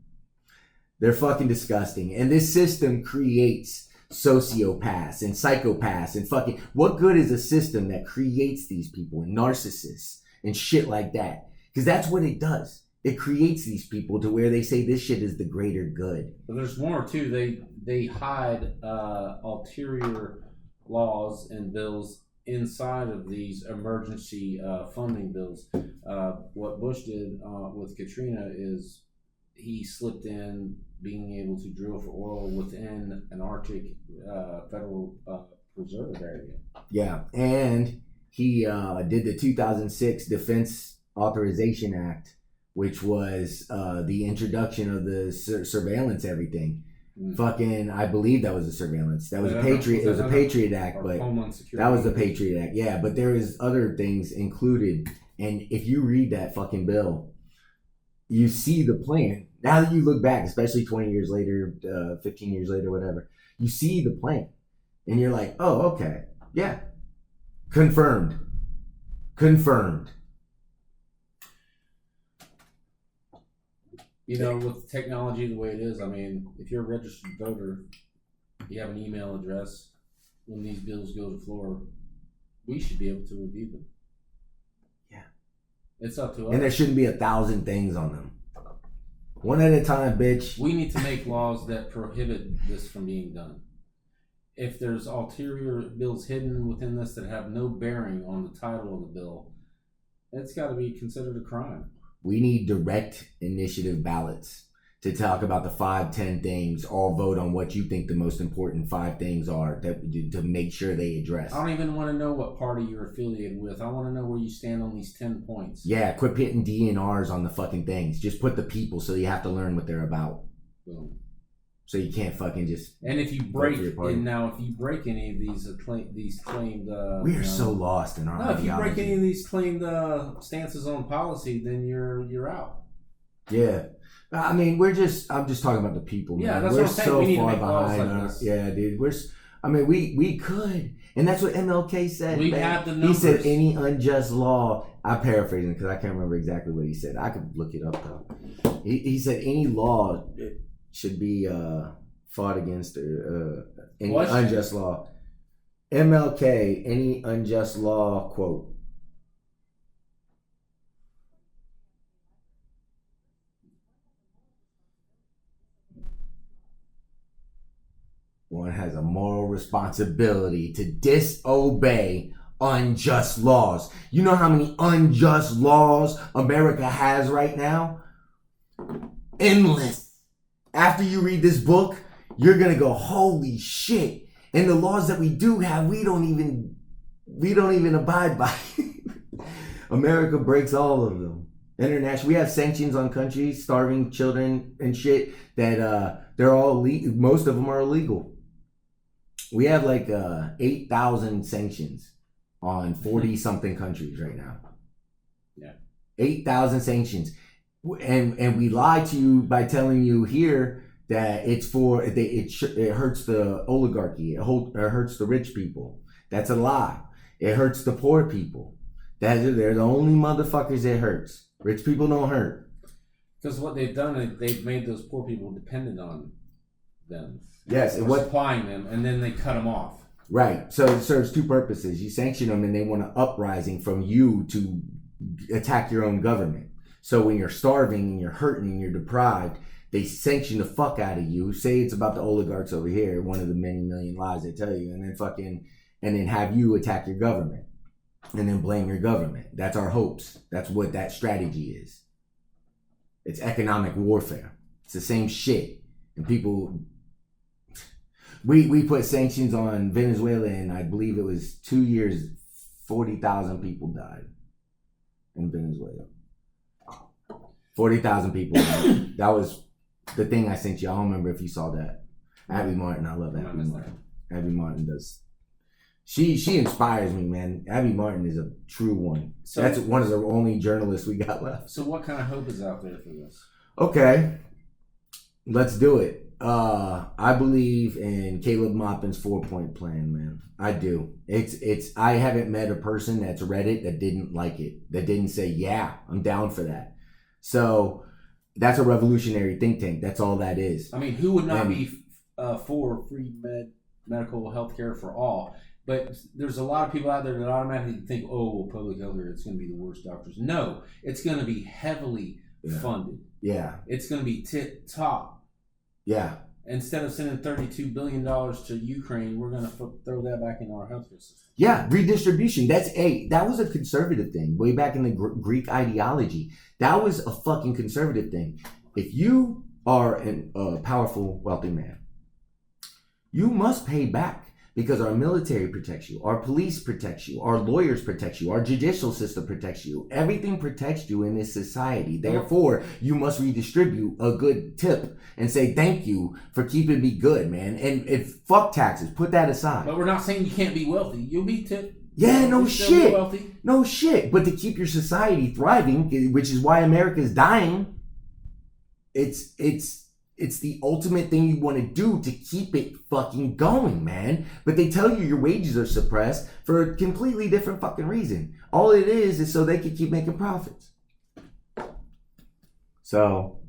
They're fucking disgusting. And this system creates sociopaths and psychopaths and fucking... What good is a system that creates these people and narcissists and shit like that? Because that's what it does. It creates these people to where they say this shit is the greater good. But there's more too. They hide ulterior laws and bills inside of these emergency funding bills. What Bush did with Katrina is he slipped in being able to drill for oil within an Arctic federal preserve area. Yeah, and he did the 2006 Defense Authorization Act, which was the introduction of the surveillance everything. Fucking, I believe that was a surveillance. That was a Patriot. It was a Patriot Act, but that was the Patriot Act. Yeah, but there is other things included, and if you read that fucking bill, you see the plan. Now that you look back, especially 20 years later, 15 years later, whatever, you see the plan, and you're like, oh, okay, yeah, confirmed. You know, with technology the way it is, I mean, if you're a registered voter, you have an email address, when these bills go to the floor, we should be able to review them. Yeah. It's up to us. And there shouldn't be 1,000 things on them. One at a time, bitch. We need to make laws that prohibit this from being done. if there's ulterior bills hidden within this that have no bearing on the title of the bill, it's got to be considered a crime. We need direct initiative ballots to talk about the 5-10 things. All vote on what you think the most important 5 things are to make sure they address. I don't even want to know what party you're affiliated with. I want to know where you stand on these 10 points. Yeah, quit putting DNRs on the fucking things. Just put the people so you have to learn what they're about. Boom. So you can't fucking just. And if you break, and now if you break any of these claimed, we are so lost in our. No, if you break any of these claimed stances on policy, then you're out. Yeah. I mean, I'm just talking about the people, man. Yeah, that's we're what I'm saying. so We need far to make laws behind. like this. Yeah, dude. We could. And that's what MLK said. We have the numbers. He said any unjust law, I'm paraphrasing because I can't remember exactly what he said. I could look it up though. He said any law should be fought against any unjust law. MLK, any unjust law, quote. One has a moral responsibility to disobey unjust laws. You know how many unjust laws America has right now? Endless. After you read this book, you're going to go, holy shit. And the laws that we do have, we don't even abide by. America breaks all of them. International, we have sanctions on countries, starving children and shit that they're all most of them are illegal. We have like 8,000 sanctions on 40 something countries right now. Yeah. 8,000 sanctions. And we lie to you by telling you here that it's it hurts the oligarchy. It hurts the rich people. That's a lie. It hurts the poor people. They're the only motherfuckers it hurts. Rich people don't hurt. Because what they've done is they've made those poor people dependent on them. Yes, and supplying them, and then they cut them off. Right. So it serves two purposes. You sanction them, and they want an uprising from you to attack your own government. So when you're starving and you're hurting and you're deprived, they sanction the fuck out of you. Say it's about the oligarchs over here, one of the many million lies they tell you, and then have you attack your government, and then blame your government. That's our hopes. That's what that strategy is. It's economic warfare. It's the same shit, and people. We put sanctions on Venezuela, and I believe it was 2 years, 40,000 people died in Venezuela. 40,000 people died. That was the thing I sent you. I don't remember if you saw that. Abby Martin, I love Abby Martin. Abby Martin does. She inspires me, man. Abby Martin is a true one. So that's one of the only journalists we got left. So what kind of hope is out there for this? Okay, let's do it. I believe in Caleb Maupin's 4-point plan, man. I do. I haven't met a person that's read it that didn't like it, that didn't say, yeah, I'm down for that. So that's a revolutionary think tank. That's all that is. I mean, who would not be for free medical health care for all? But there's a lot of people out there that automatically think, oh, public health care, it's going to be the worst doctors. No, it's going to be heavily funded. Yeah. It's going to be tip top. Yeah. Instead of sending $32 billion to Ukraine, we're going to throw that back into our healthcare system. Yeah, redistribution. That was a conservative thing way back in the Greek ideology. That was a fucking conservative thing. If you are a powerful, wealthy man, you must pay back because our military protects you, our police protects you, our lawyers protect you, our judicial system protects you. Everything protects you in this society. Therefore, you must redistribute a good tip and say thank you for keeping me good, man. And fuck taxes. Put that aside. But we're not saying you can't be wealthy. You'll be tipped. Yeah, no shit. No shit. But to keep your society thriving, which is why America is dying, it's the ultimate thing you want to do to keep it fucking going, man. But they tell you your wages are suppressed for a completely different fucking reason. All it is so they can keep making profits. So,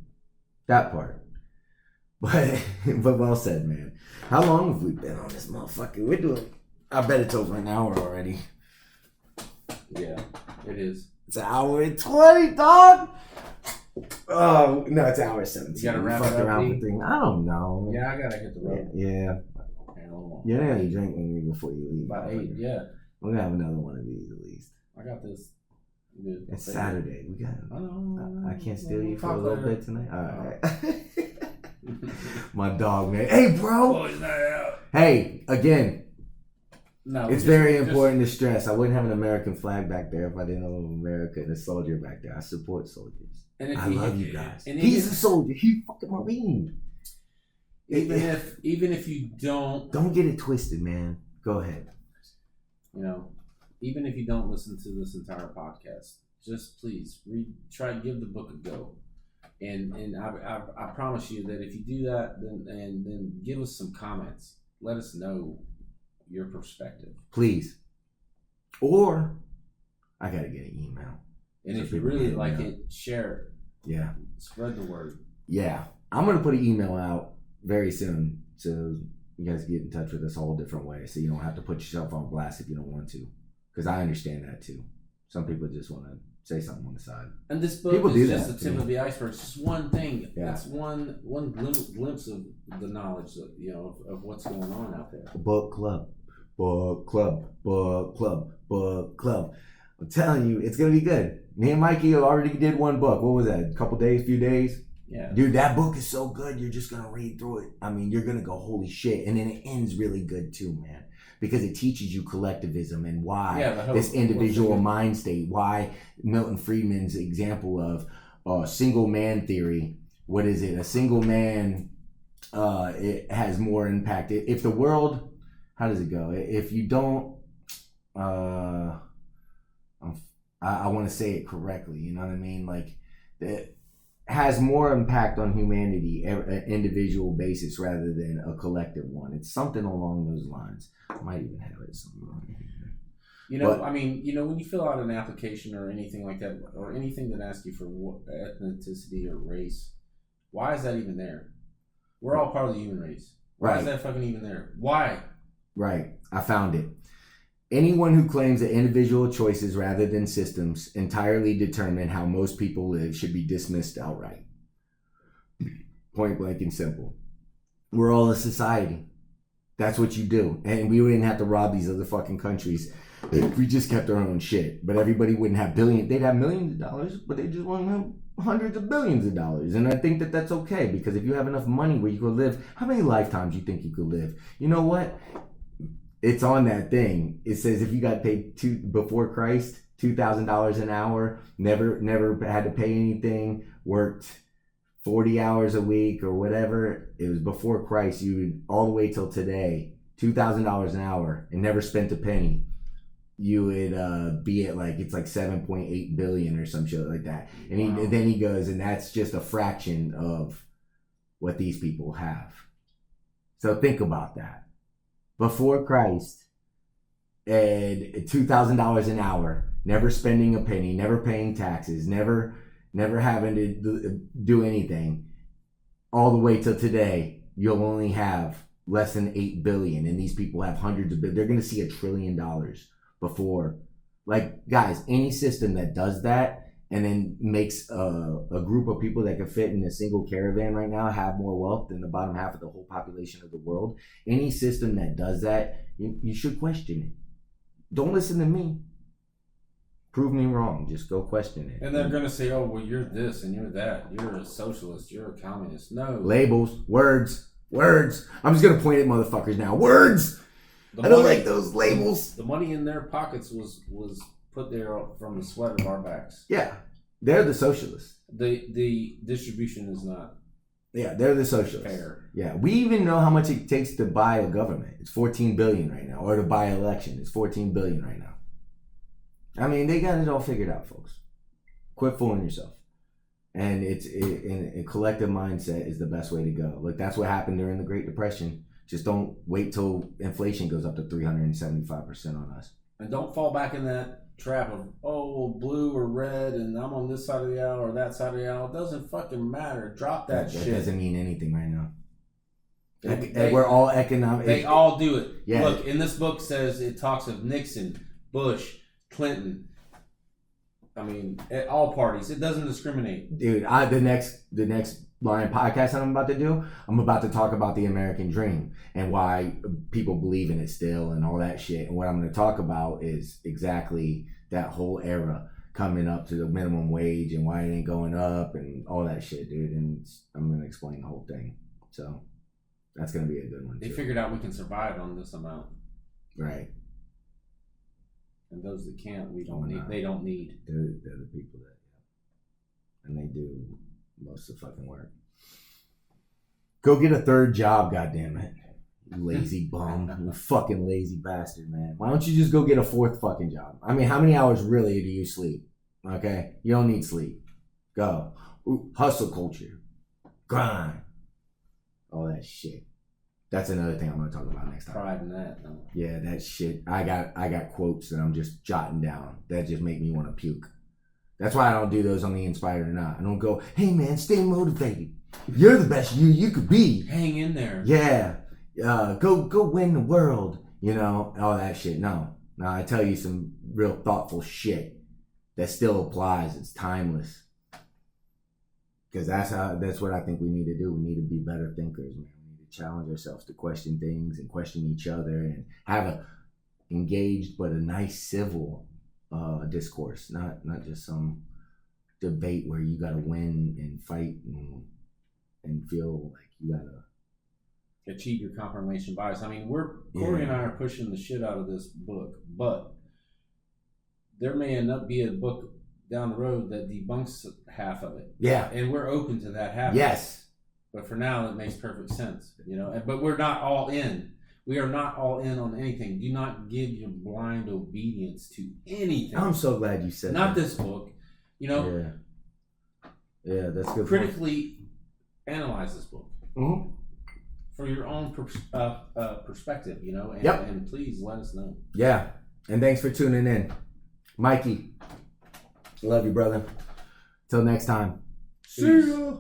that part. But well said, man. How long have we been on this motherfucker? I bet it's over an hour already. Yeah, it is. It's an hour and 20, dog. No, it's an hour 17. You gotta wrap it up. Around the thing. I don't know. Yeah, I gotta hit the road. Yeah. a little more. Yeah, you drink with me before you leave. About 8, yeah. We're gonna have another one of these at least. I got this. It's Saturday. We got. I know. I can't steal you for a talk little later. bit tonight. All right. My dog, man. Hey, bro. Boys night out. Hey, again. No, It's very important to stress. I wouldn't have an American flag back there if I didn't love America and a soldier back there. I support soldiers. And I love you guys. And He's a soldier. He's a fucking Marine. Even if you don't get it twisted, man. Go ahead. Even if you don't listen to this entire podcast, just please try to give the book a go. And I promise you that if you do that, then give us some comments. Let us know your perspective, please. Or I gotta get an email. And if you really like it, share it. Yeah. Spread the word. Yeah. I'm gonna put an email out very soon, so you guys get in touch with us a whole different way, so you don't have to put yourself on blast if you don't want to, because I understand that too. Some people just want to say something on the side. And this book is just the tip of the iceberg. It's just one thing. Yeah. It's one glimpse of the knowledge of what's going on out there. Book club. I'm telling you, it's gonna be good. Me and Mikey already did one book. What was that? Few days? Yeah. Dude, that book is so good. You're just gonna read through it. I mean, you're gonna go, holy shit. And then it ends really good too, man. Because it teaches you collectivism and why this individual mind state, why Milton Friedman's example of single man theory. What is it? A single man, it has more impact. If the world, how does it go? If you don't, I want to say it correctly. You know what I mean? Like, it has more impact on humanity at an individual basis rather than a collective one. It's something along those lines. I might even have it somewhere. When you fill out an application or anything like that, or anything that asks you for ethnicity or race, why is that even there? We're all part of the human race. Why is that fucking even there? Why? Right. I found it. Anyone who claims that individual choices rather than systems entirely determine how most people live should be dismissed outright. Point blank and simple. We're all a society. That's what you do. And we wouldn't have to rob these other fucking countries if we just kept our own shit. But everybody wouldn't have billions. They'd have millions of dollars, but they just wouldn't have hundreds of billions of dollars. And I think that that's okay, because if you have enough money where you could live, how many lifetimes you think you could live? You know what? It's on that thing. It says if you got paid before Christ, $2,000 an hour, never had to pay anything, worked 40 hours a week or whatever. It was before Christ. You would, all the way till today, $2,000 an hour and never spent a penny. You would be at it's like 7.8 billion or some shit like that. And then he goes, and that's just a fraction of what these people have. So think about that. Before Christ, and $2,000 an hour, never spending a penny, never paying taxes, never having to do anything, all the way till today, you'll only have less than 8 billion, and these people have hundreds of billions. They're going to see $1 trillion before. Guys, any system that does that and then makes a group of people that can fit in a single caravan right now have more wealth than the bottom half of the whole population of the world. Any system that does that, you should question it. Don't listen to me. Prove me wrong. Just go question it. And they're going to say, oh, well, you're this and you're that. You're a socialist. You're a communist. No. Labels. Words. I'm just going to point at motherfuckers now. Words. I don't like those labels. The money in their pockets was put there from the sweat of our backs. Yeah, they're the socialists. The distribution is not. Yeah, they're the socialists. Fair. Yeah, we even know how much it takes to buy a government. It's 14 billion right now, or to buy an election. It's 14 billion right now. I mean, they got it all figured out, folks. Quit fooling yourself. And a collective mindset is the best way to go. Look, that's what happened during the Great Depression. Just don't wait till inflation goes up to 375% on us. And don't fall back in that trap of, blue or red, and I'm on this side of the aisle or that side of the aisle. It doesn't fucking matter. Drop that shit. That doesn't mean anything right now. We're all economic. They all do it. Yeah. Look, in this book says it talks of Nixon, Bush, Clinton. I mean, at all parties. It doesn't discriminate. Dude, the next line podcast that I'm about to do, I'm about to talk about the American dream and why people believe in it still and all that shit. And what I'm going to talk about is exactly that whole era coming up to the minimum wage and why it ain't going up and all that shit, dude. And I'm going to explain the whole thing. So that's going to be a good one. They too. figured out we can survive on this amount. Right. And those that can't, we don't need. They don't need. They're the people that, and they do most of the fucking work. Go get a third job, goddammit. You lazy bum. You fucking lazy bastard, man. Why don't you just go get a fourth fucking job? I mean, how many hours really do you sleep? Okay? You don't need sleep. Go. Ooh, hustle culture. Grind. All that shit. That's another thing I'm going to talk about next time. Pride in that. No. Yeah, that shit. I got quotes that I'm just jotting down that just make me want to puke. That's why I don't do those on the Inspired or Not. I don't go, hey man, stay motivated. You're the best you could be. Hang in there. Yeah. Go win the world. You know, all that shit. No, I tell you some real thoughtful shit that still applies. It's timeless. Because that's what I think we need to do. We need to be better thinkers, man. Challenge ourselves to question things and question each other and have a engaged but a nice civil discourse, not just some debate where you gotta win and fight and feel like you gotta achieve your confirmation bias. I mean, Corey and I are pushing the shit out of this book, but there may end up be a book down the road that debunks half of it. Yeah. And we're open to that happening. Yes. But for now, it makes perfect sense, you know. But we're not all in. We are not all in on anything. Do not give your blind obedience to anything. I'm so glad you said not that. this book, you know. Yeah, that's good. Critically analyze this book Mm-hmm. for your own perspective, you know. And, Yep. and please let us know. Yeah, and thanks for tuning in, Mikey. Love you, brother. Till next time. See ya.